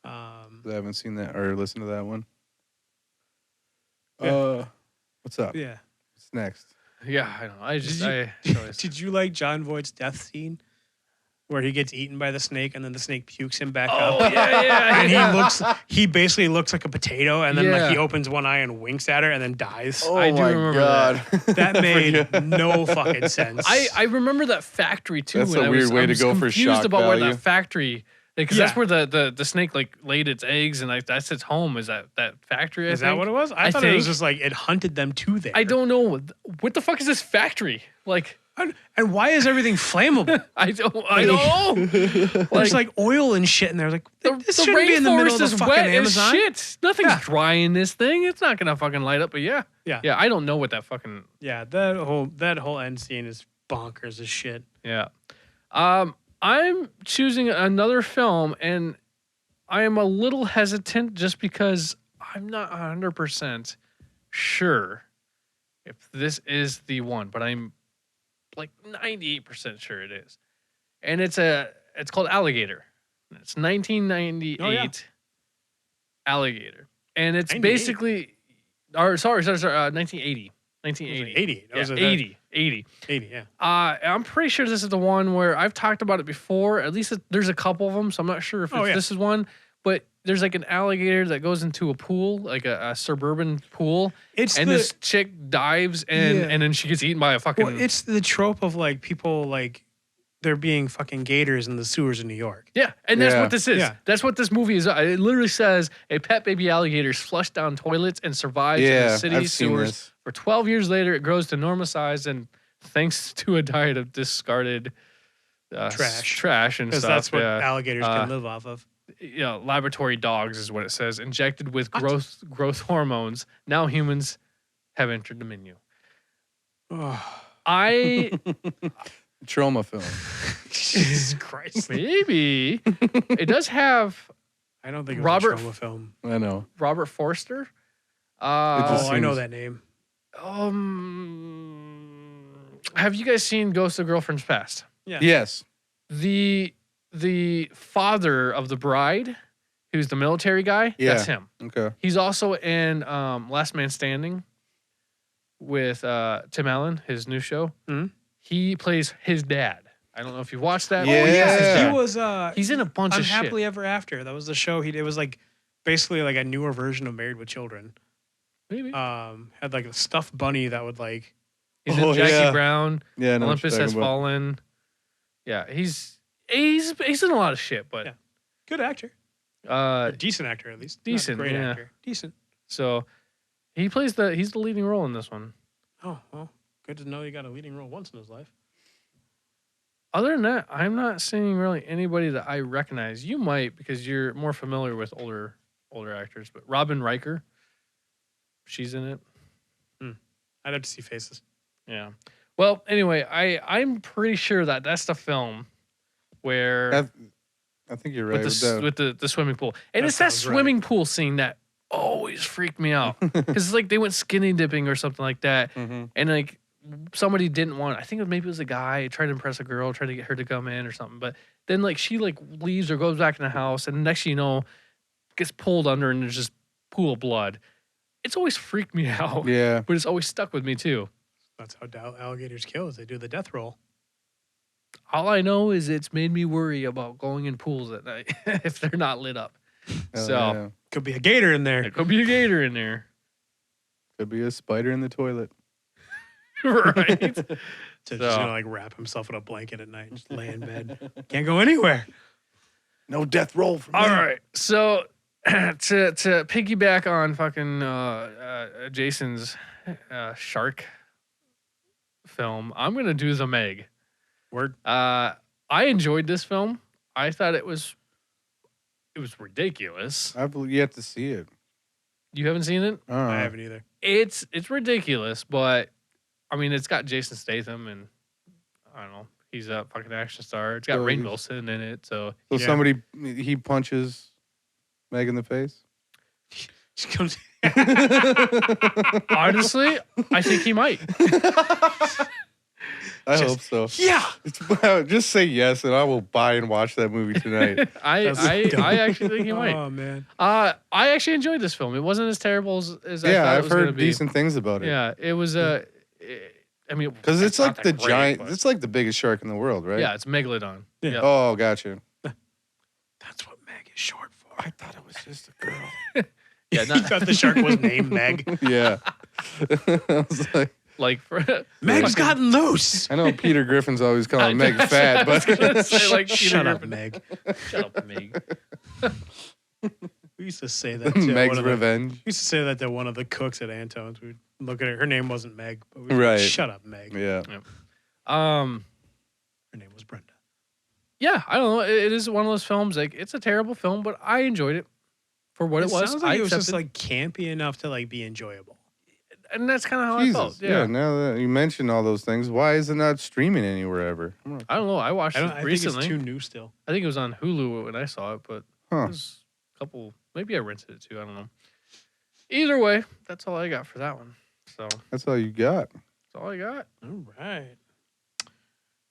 I haven't seen that or listened to that one. Yeah. What's up? Yeah. What's next? Yeah, I don't know. Did you like John Voight's death scene where he gets eaten by the snake and then the snake pukes him back Oh up. yeah. And he basically looks like a potato, and then like Yeah. he opens one eye and winks at her and then dies. Oh I do my remember God. That made no fucking sense. I remember that factory too. That's and a I weird was, way I to was go for confused shock about where value. that factory, because that's where the snake like laid its eggs, and like that's its home. Is that factory? Is that what it was? I thought it was just like it hunted them to there. I don't know. What the fuck is this factory? Like, And why is everything flammable? I don't know. There's like oil and shit in there. Like this the shouldn't be in the middle rainforest of the is fucking wet Amazon. as shit. Nothing's dry in this thing. It's not gonna fucking light up. But yeah. I don't know what that fucking That whole end scene is bonkers as shit. yeah. I'm choosing another film, and I am a little hesitant just because I'm not 100% sure if this is the one, but I'm like 98% sure it is. And it's called Alligator. It's 1998 Alligator. And it's 98? basically 1980. 1980. 80. Yeah, 80. 80, yeah. I'm pretty sure this is the one where I've talked about it before. At least there's a couple of them, so I'm not sure if this is one. But there's like an alligator that goes into a pool, like a suburban pool, this chick dives and then she gets eaten by a fucking. Well, it's the trope of like people like there being fucking gators in the sewers in New York. Yeah, and that's what this is. Yeah. That's what this movie is. It literally says a pet baby alligator is flushed down toilets and survives in the city I've seen sewers. this. For 12 years later, it grows to normal size, and thanks to a diet of discarded trash and stuff. Because that's what alligators can live off of. Laboratory dogs is what it says. Injected with growth hormones. Now humans have entered the menu. I Trauma film. Jesus Christ. maybe it does have I don't think it was Robert- a trauma film. I know. Robert Forster. just I know seems- that name. Have you guys seen Ghost of Girlfriend's Past? Yeah. Yes. The father of the bride, who's the military guy, that's him. Okay. He's also in Last Man Standing with Tim Allen, his new show. Mhm. He plays his dad. I don't know if you've watched that. Yeah. Oh, yes. Yeah. He was He's in a bunch of shit. Unhappily Ever After. That was the show. It was like basically like a newer version of Married with Children. Maybe. Had like a stuffed bunny that would like He's in Jackie yeah. Brown. Yeah, I know what Olympus you're Has talking about. Fallen. Yeah, he's in a lot of shit, but Yeah. Good actor. A decent actor at least. Not a decent, great yeah. actor. Decent. so he's the leading role in this one. Oh, well, good to know he got a leading role once in his life. Other than that, I'm not seeing really anybody that I recognize. You might because you're more familiar with older actors, but Robin Riker, she's in it. I'd have to see faces. Yeah. Well, anyway, I'm pretty sure that that's the film where I think you're right. with the swimming pool, and That it's that sounds right. swimming pool scene that always freaked me out because it's like they went skinny dipping or something like that, Mhm. and like somebody didn't want. I think maybe it was a guy tried to impress a girl, tried to get her to come in or something, but then like she like leaves or goes back in the house, and next thing you know, gets pulled under and there's just pool of blood. It's always freaked me out, Yeah. but it's always stuck with me too. That's how alligators kill is they do the death roll. All I know is it's made me worry about going in pools at night if they're not lit up. Hell So yeah. Could be a gator in there. there could be a gator in there. Could be a spider in the toilet. Right. So So- just gonna like wrap himself in a blanket at night and just lay in bed. Can't go anywhere. No death roll for me. All right. So to piggyback on fucking Jason's shark film, I'm gonna do The Meg. Word. I enjoyed this film. I thought it was ridiculous. I've yet to see it. You haven't seen it? I haven't either. It's ridiculous, but I mean, it's got Jason Statham, and I don't know, he's a fucking action star. It's got So Rainn he's- Wilson in it, so So Yeah. somebody he punches Meg in the face. Just comes. honestly, I think he might. I Just- hope so. Yeah. Just say yes, and I will buy and watch that movie tonight. I actually think he might. Oh man. I actually enjoyed this film. It wasn't as terrible as I Yeah, thought it I've was going to heard be. decent things about it. Yeah, it was I mean, Because it's not like the that great, giant. but- It's like the biggest shark in the world, right? Yeah, it's Megalodon. Yeah. Yep. Oh, gotcha. That's what Meg is short for. I thought it was just a girl. Yeah, You not thought the shark was named Meg. Yeah. I was like, like for Meg's gotten loose. I know Peter Griffin's always calling Meg fat, I was but gonna say, like, Peter Shut up, Griffin. Meg. Shut up, Meg. We used to say that to Meg's one of the, revenge. we used to say that to one of the cooks at Antone's. We'd look at her. Her name wasn't Meg, but we'd Right. shut up, Meg. Yeah. Her name was Brenda. Yeah, I don't know. It is one of those films. Like, it's a terrible film, but I enjoyed it for what it was. Sounds like I it was just accepted- like campy enough to like be enjoyable. and that's kind of how Jesus. I felt. Yeah. Yeah. Now that you mentioned all those things, why is it not streaming anywhere ever? I don't know. I watched I it think recently. it's too new still. I think it was on Hulu when I saw it, but Huh. it was a couple. Maybe I rented it too. I don't know. Either way, that's all I got for that one. So that's That's all you got. all I got. All right.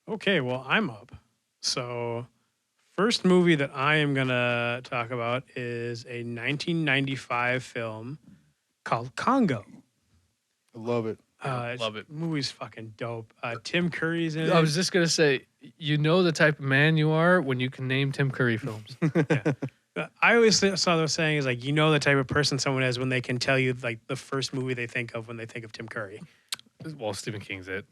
Okay, well, I'm up. So, first movie that I am going to talk about is a 1995 film called Congo. I love it. Love it. Movie's fucking dope. Tim Curry's in it. I was just gonna say, you know the type of man you are when you can name Tim Curry films. I always saw them saying is like, you know the type of person someone is when they can tell you like the first movie they think of when they think of Tim Curry. Well, Stephen King's it.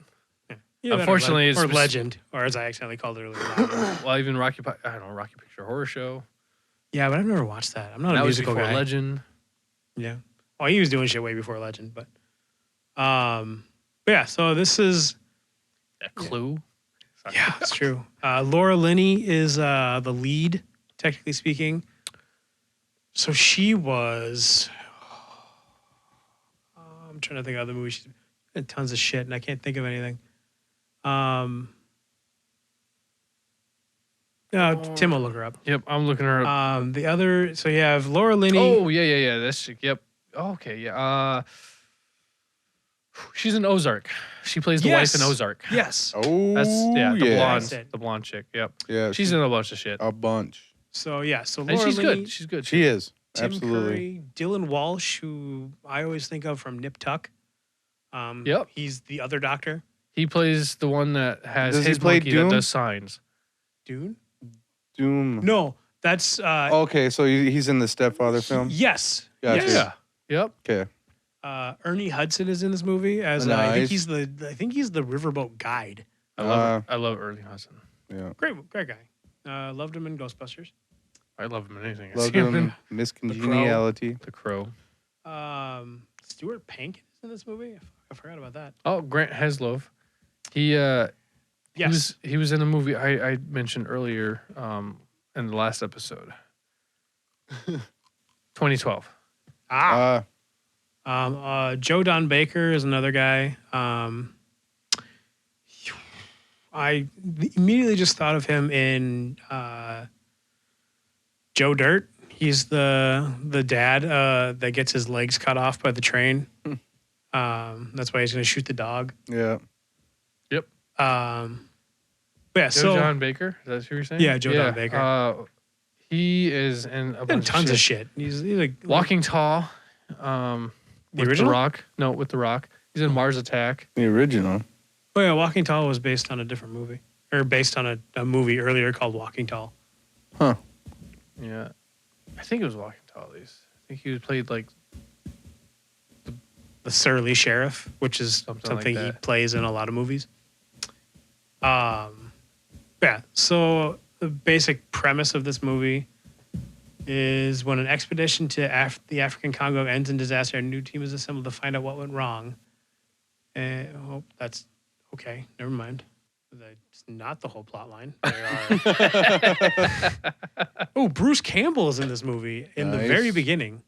Either that Unfortunately, or it's Legend, or as I accidentally called it earlier. Well, even Rocky Picture Horror Show. Yeah, but I've never watched that. I'm not That a was musical before guy. Legend. Yeah. Well, he was doing shit way before Legend, but yeah. So this is Clue. yeah, it's true. Laura Linney is the lead, technically speaking. So she was. I'm trying to think of other movies. She's in tons of shit, and I can't think of anything. Tim will look her up. Yep, I'm looking her up. The other, so you have Laura Linney. Oh yeah. That's yep. Oh, okay, yeah. She's in Ozark. She plays the wife in Ozark. Yes. Oh, That's the blonde, That's it. the blonde chick. Yep. Yeah, She's in a bunch of shit, a bunch. So yeah. So and Laura she's Linney, good. She's good. She is. Tim Absolutely. Curry, Dylan Walsh, who I always think of from Nip Tuck. Yep. He's the other doctor. He plays the one that has Does he his play monkey Doom? that does signs. Dude. Doom. No, that's Okay, so he's in the Stepfather film. yes. Gotcha. Yes. Yeah. Yep. Okay. Ernie Hudson is in this movie as I think he's the riverboat guide. I love Ernie Hudson. Yeah. Great guy. Loved him in Ghostbusters. I love him in anything. I Love see him in. him. Miss Congeniality. The Crow. Stuart Pankin is in this movie. I forgot about that. Oh, Grant Heslov. He Yes. he was in a movie I mentioned earlier in the last episode. 2012. Joe Don Baker is another guy. I immediately just thought of him in Joe Dirt. He's the dad that gets his legs cut off by the train. That's why he's going to shoot the dog. Yeah. Yep. Yeah, Joe John Baker. Is that who you're saying? Yeah, Joe Don Baker. He is in a bunch tons of of shit. shit. He's like Walking Tall. With The original? Rock. No, with The Rock. He's in Mars Attack. The original. Oh yeah, Walking Tall was based on a different movie, or based on a movie earlier called Walking Tall. Huh. Yeah. I think it was Walking Tall at least. I think he was played like The surly sheriff, which is Something something like he that. plays in a lot of movies. Yeah. So the basic premise of this movie is when an expedition to the African Congo ends in disaster, a new team is assembled to find out what went wrong. And that's okay. Never mind. That's not the whole plot line. Bruce Campbell is in this movie in the Nice. very beginning.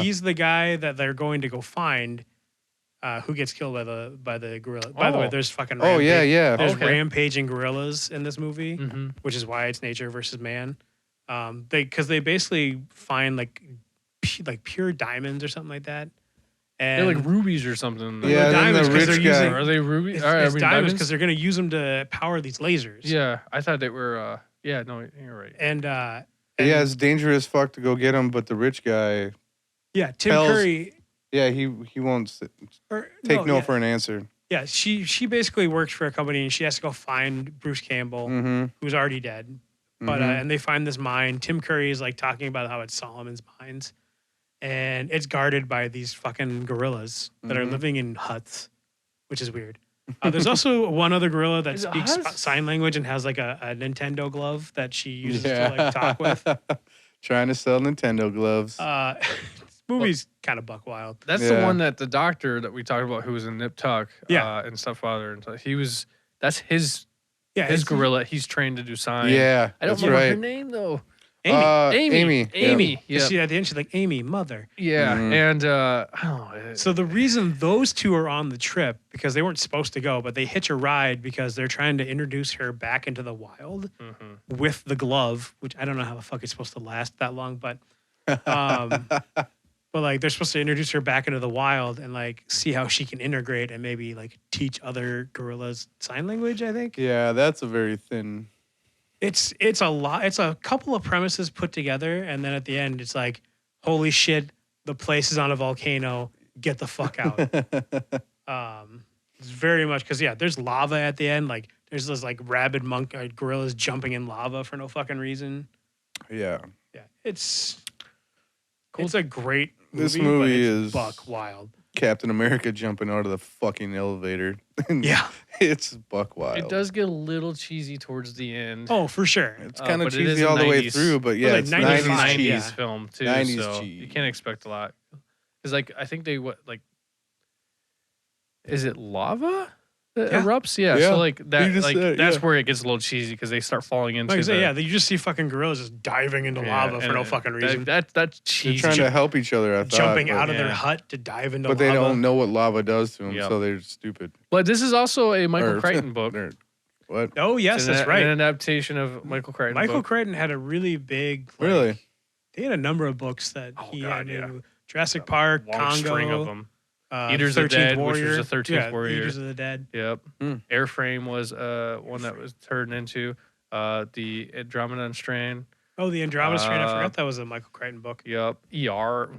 He's the guy that they're going to go find, who gets killed by the gorilla. By the way, there's fucking Oh, yeah. there's Okay. rampaging gorillas in this movie, Mm-hmm. which is why it's nature versus man. Because they basically find like pure diamonds or something like that. And They're like rubies or something. Yeah, then diamonds the 'cause they're rich guy. using- Are they rubies? it's, All right, it's diamonds because they're going to use them to power these lasers. Yeah, I thought they were. Yeah, no, you're right. And Yeah, it's dangerous fuck to go get him, but the rich guy, yeah, Tim tells- Curry. yeah, he won't take no yeah. for an answer. Yeah, she basically works for a company and she has to go find Bruce Campbell, who's already dead. But and they find this mine. Tim Curry is like talking about how it's Solomon's mines, and it's guarded by these fucking gorillas that are living in huts, which is weird. There's also one other gorilla that speaks sign language and has like a Nintendo glove that she uses to like talk with. Trying to sell Nintendo gloves. This movie's kind of buck wild. That's the one that the doctor that we talked about who was in Nip Tuck and Stepfather. And he was, that's his gorilla. He's trained to do signs. Yeah, I don't remember her name though. Amy. Yeah. See, at the end, she's like, Amy, mother. Yeah. And so the reason those two are on the trip, because they weren't supposed to go, but they hitch a ride because they're trying to introduce her back into the wild with the glove, which I don't know how the fuck it's supposed to last that long, but like they're supposed to introduce her back into the wild and like see how she can integrate and maybe like teach other gorillas sign language, I think. Yeah, that's a very thin. It's a lot. It's a couple of premises put together, and then at the end, it's like, holy shit, the place is on a volcano. Get the fuck out. It's very much because there's lava at the end. Like there's this like rabid gorillas jumping in lava for no fucking reason. Yeah. It's cool. It's a great movie. This movie is buck wild. Captain America jumping out of the fucking elevator. Yeah. It's buck wild. it does get a little cheesy towards the end. Oh, for sure. It's kind of but it is cheesy a all the way 90s through, but yeah, it's 90s film too. 90s so cheese. you can't expect a lot. It's like I think they is it lava that erupts? Yeah. So like that that's where it gets a little cheesy because they start falling into. Like I say, you just see fucking gorillas just diving into lava for no fucking reason. That's cheesy. They're trying to help each other. I thought, jumping out of their hut to dive into lava. But they don't know what lava does to them, so they're stupid. But this is also a Michael Crichton book. What? Oh yes, that's right. An adaptation of Michael Crichton. Michael Crichton had a really big. Really? They had a number of books that he had. Jurassic Park, long Congo, string of them. Eaters of the Dead, which was the 13th Warrior. Eaters of the Dead. Yep. Airframe was one that was turned into the Andromeda Strain. Oh, the Andromeda Strain. I forgot that was a Michael Crichton book. Yep. ER.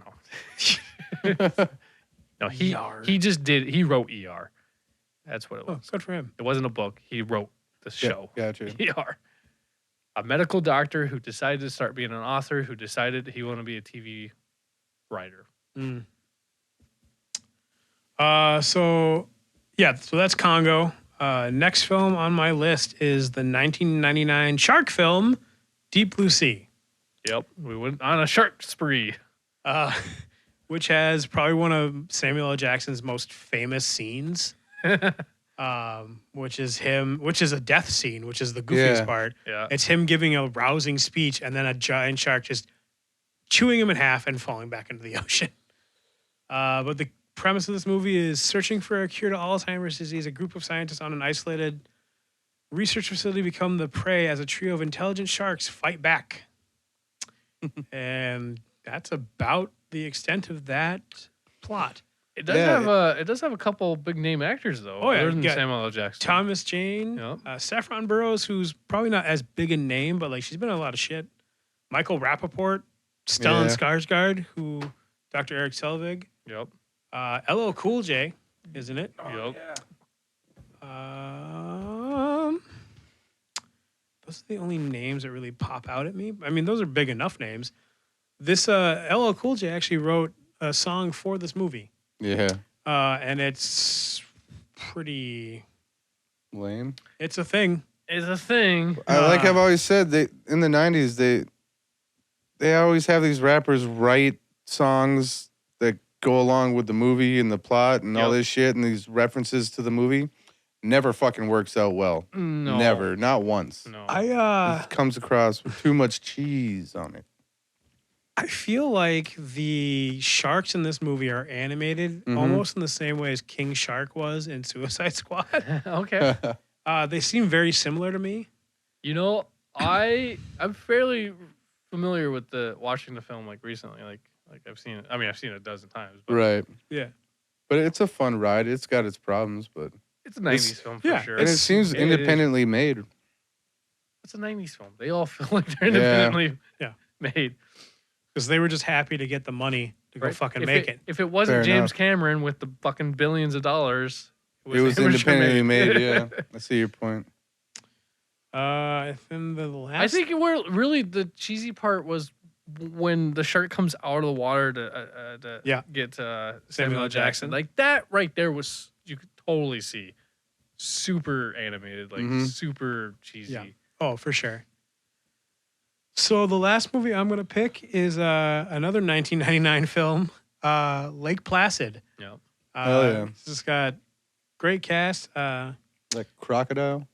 No, he just did. He wrote ER. That's what it was. Oh, good for him. It wasn't a book. He wrote the show. Gotcha. ER. A medical doctor who decided to start being an author, who decided he wanted to be a TV writer. So that's Congo. Next film on my list is the 1999 shark film, Deep Blue Sea. Yep. We went on a shark spree. Which has probably one of Samuel L. Jackson's most famous scenes. Which is a death scene, which is the goofiest part. Yeah. It's him giving a rousing speech and then a giant shark just chewing him in half and falling back into the ocean. But the premise of this movie is searching for a cure to Alzheimer's disease. A group of scientists on an isolated research facility become the prey as a trio of intelligent sharks fight back. And that's about the extent of that plot. It does have a couple big name actors though. Oh yeah, other than Samuel L. Jackson. Thomas Jane, Saffron Burrows, who's probably not as big a name, but like she's been in a lot of shit. Michael Rappaport, Stellan Skarsgård, who Dr. Eric Selvig. Yep. LL Cool J, isn't it? Yep. Those are the only names that really pop out at me. I mean, those are big enough names. This LL Cool J actually wrote a song for this movie. Yeah. And it's pretty lame. It's a thing. It's a thing. Like I've always said, in the 90s they always have these rappers write songs that go along with the movie and the plot and all this shit and these references to the movie. Never fucking works out well. No. Never. Not once. No. It comes across with too much cheese on it. I feel like the sharks in this movie are animated almost in the same way as King Shark was in Suicide Squad. Okay. They seem very similar to me. You know, I'm fairly familiar with watching the film like recently. Like I've seen it. I mean, I've seen it a dozen times. But Right. Yeah. But it's a fun ride. It's got its problems, but it's a 90s film for sure. And it seems independently made. It's a 90s film. They all feel like they're independently made. Because they were just happy to get the money to go fucking make it. If it wasn't James Cameron with the fucking billions of dollars, It was independently made. Yeah, I see your point. And the last. I think where really the cheesy part was when the shark comes out of the water to get Samuel L. Jackson. Like that right there was, you could totally see super animated, like super cheesy. Yeah. Oh, for sure. So the last movie I'm gonna pick is another 1999 film, Lake Placid. Yeah. This has got great cast. Like crocodile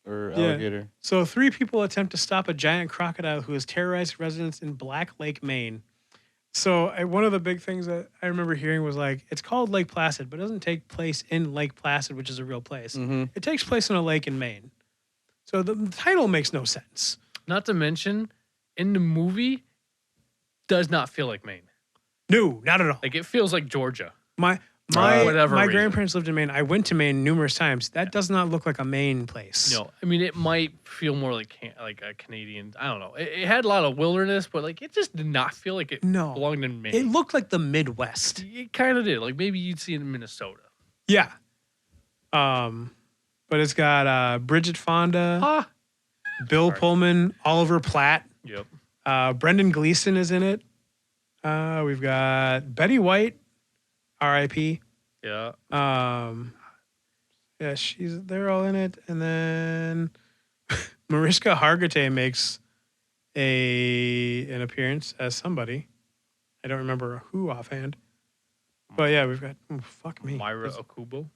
or alligator. So 3 people attempt to stop a giant crocodile who has terrorized residents in Black Lake, Maine. So one of the big things that I remember hearing was like, it's called Lake Placid, but it doesn't take place in Lake Placid, which is a real place. It takes place in a lake in Maine. So the title makes no sense. Not to mention, in the movie, does not feel like Maine. No, not at all. Like it feels like Georgia. My grandparents lived in Maine. I went to Maine numerous times. That does not look like a Maine place. No, I mean it might feel more like a Canadian. I don't know. It had a lot of wilderness, but like it just did not feel like it belonged in Maine. It looked like the Midwest. It kind of did. Like maybe you'd see it in Minnesota. Yeah. But it's got Bridget Fonda, Bill Pullman, Oliver Platt. Yep. Brendan Gleeson is in it. We've got Betty White, R.I.P. Yeah. Yeah, they're all in it. And then Mariska Hargitay makes an appearance as somebody. I don't remember who offhand. But yeah, we've got fuck me. Myra Okubo.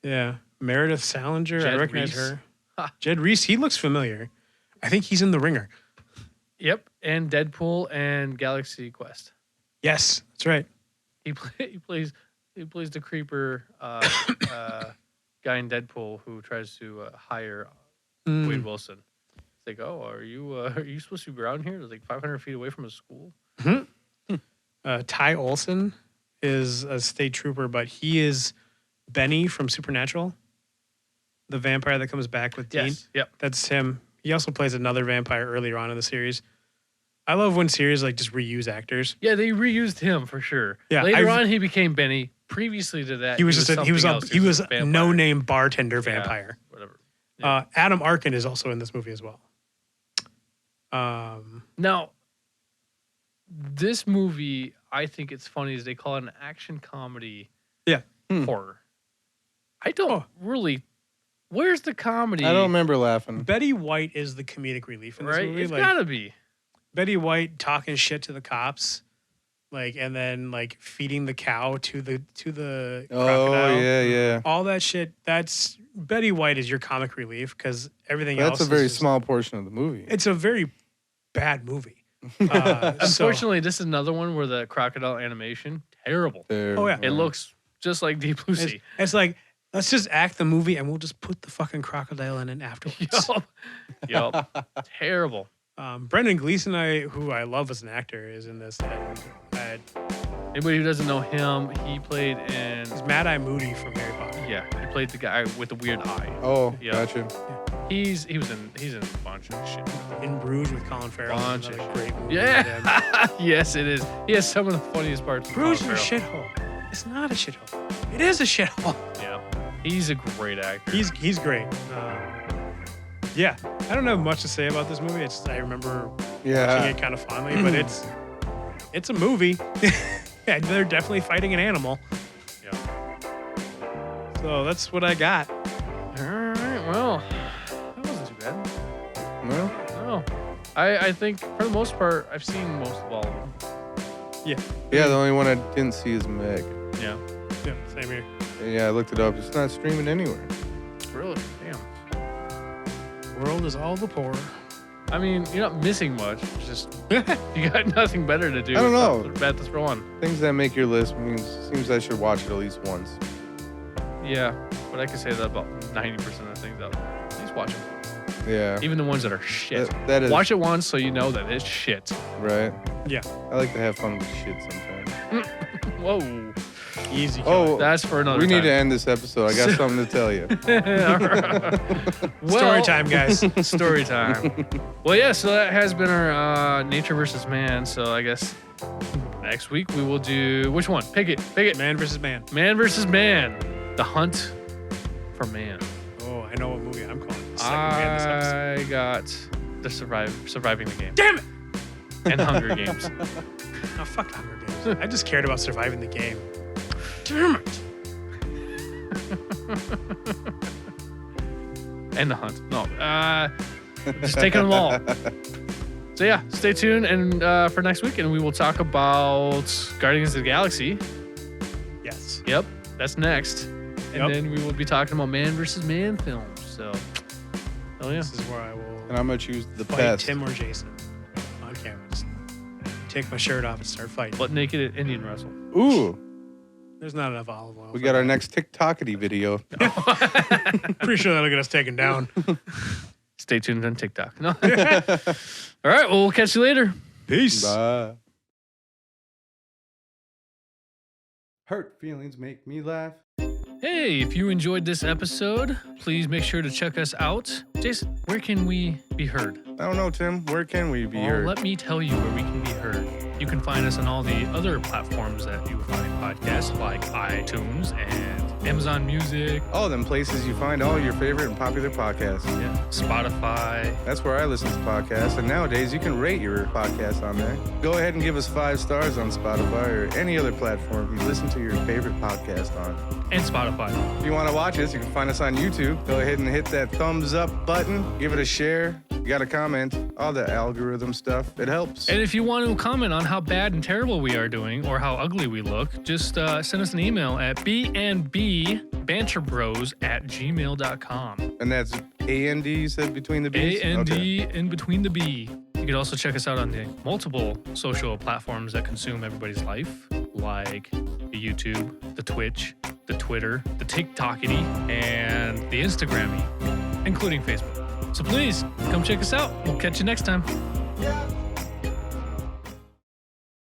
Yeah. Meredith Salinger. Jed I recognize Reese. her. Jed Reese, he looks familiar. I think he's in The Ringer. Yep, and Deadpool and Galaxy Quest. Yes, that's right. He plays the creeper guy in Deadpool who tries to hire Wade Wilson. It's like, oh, are you supposed to be around here? It's like 500 feet away from a school. Ty Olson is a state trooper, but he is Benny from Supernatural, the vampire that comes back with Dean. Yes. Yep. That's him. He also plays another vampire earlier on in the series. I love when series like just reuse actors. Yeah, they reused him for sure. Yeah, later on he became Benny. Previously to that, he was a no-name bartender vampire. Whatever. Yeah. Adam Arkin is also in this movie as well. Now, this movie, I think it's funny is they call it an action comedy. Yeah. Horror. I don't really. Where's the comedy? I don't remember laughing. Betty White is the comedic relief in this movie. It's gotta be. Betty White talking shit to the cops, and then feeding the cow to the crocodile. Oh yeah. All that shit. That's Betty White is your comic relief because everything else. That's a very small portion of the movie. It's a very bad movie. Unfortunately, this is another one where the crocodile animation terrible. Oh yeah, it looks just like Deep Blue Sea. It's like, let's just act the movie and we'll just put the fucking crocodile in it afterwards. Yup. Terrible. Brendan Gleeson, who I love as an actor, is in this. Anybody who doesn't know him, he played in. He's Mad Eye Moody from Harry Potter. Yeah, he played the guy with the weird eye. Oh, Yep. gotcha. Yeah. He's in a bunch of shit. In Bruges with Colin Farrell. Bunch Another of great movie. Yeah. Yes, it is. He has some of the funniest parts. Bruges is a shithole. It's not a shithole. It is a shithole. Yeah. He's a great actor. He's great. Yeah, I don't have much to say about this movie. I remember watching it kind of fondly, but it's a movie. Yeah, they're definitely fighting an animal. Yeah. So that's what I got. All right. Well, that wasn't too bad. No. I think for the most part, I've seen most of all of them. Yeah. Yeah, the only one I didn't see is Meg. Yeah. Yeah, same here. Yeah, I looked it up. It's not streaming anywhere. Really? Damn. World is all the poor. I mean, you're not missing much. It's just you got nothing better to do. I don't know. Bad to throw on. Things that make your list seems I should watch it at least once. Yeah, but I can say that about 90% of the things out there. At least watch them. Yeah. Even the ones that are shit. That is watch it once so you know that it's shit. right. Yeah. I like to have fun with shit sometimes. Whoa. Easy. Oh, that's for another we time. need to end this episode. I got something to tell you. Well, story time, guys. Story time. Well, yeah, so that has been our nature versus man. So I guess next week we will do which one? Pick it. Man versus man. Man versus man. The hunt for man. Oh, I know what movie I'm calling. The second we had this episode. I got the surviving the game. Damn it! And Hunger Games. Oh, fuck Hunger Games. I just cared about surviving the game. Damn it! And The Hunt. No, just taking them all. So yeah, stay tuned and for next week, and we will talk about Guardians of the Galaxy. Yes. Yep, that's next. And then we will be talking about man versus man films. So, oh yeah. This is where I will And I'm gonna choose the fight best. Tim or Jason on camera. Just take my shirt off and start fighting. Butt naked Indian wrestle. Ooh, There's not enough olive oil. we for got our that. next TikTokity video. Pretty sure that'll get us taken down. Stay tuned on TikTok. No. All right, well, we'll catch you later. Peace. Bye. Hurt feelings make me laugh. Hey, if you enjoyed this episode, please make sure to check us out. Jason, where can we be heard? I don't know, Tim. Where can we be Well, heard? let me tell you where we can be heard. You can find us on all the other platforms that you find podcasts, like iTunes and Amazon Music, All them places you find all your favorite and popular podcasts. Spotify. That's where I listen to podcasts, and nowadays you can rate your podcast on there. Go ahead and give us 5 stars on Spotify or any other platform you listen to your favorite podcast on. And Spotify. If you want to watch us, you can find us on YouTube. Go ahead and hit that thumbs up button, give it a share, you got a comment, all the algorithm stuff. It helps. And if you want to comment on how bad and terrible we are doing or how ugly we look, just send us an email at banterbros@gmail.com. And that's A-N-D, you said, between the B's? A-N-D in between the B. You can also check us out on the multiple social platforms that consume everybody's life, like the YouTube, the Twitch, the Twitter, the TikTokity, and the Instagrammy, including Facebook. So please, come check us out. We'll catch you next time. Okay.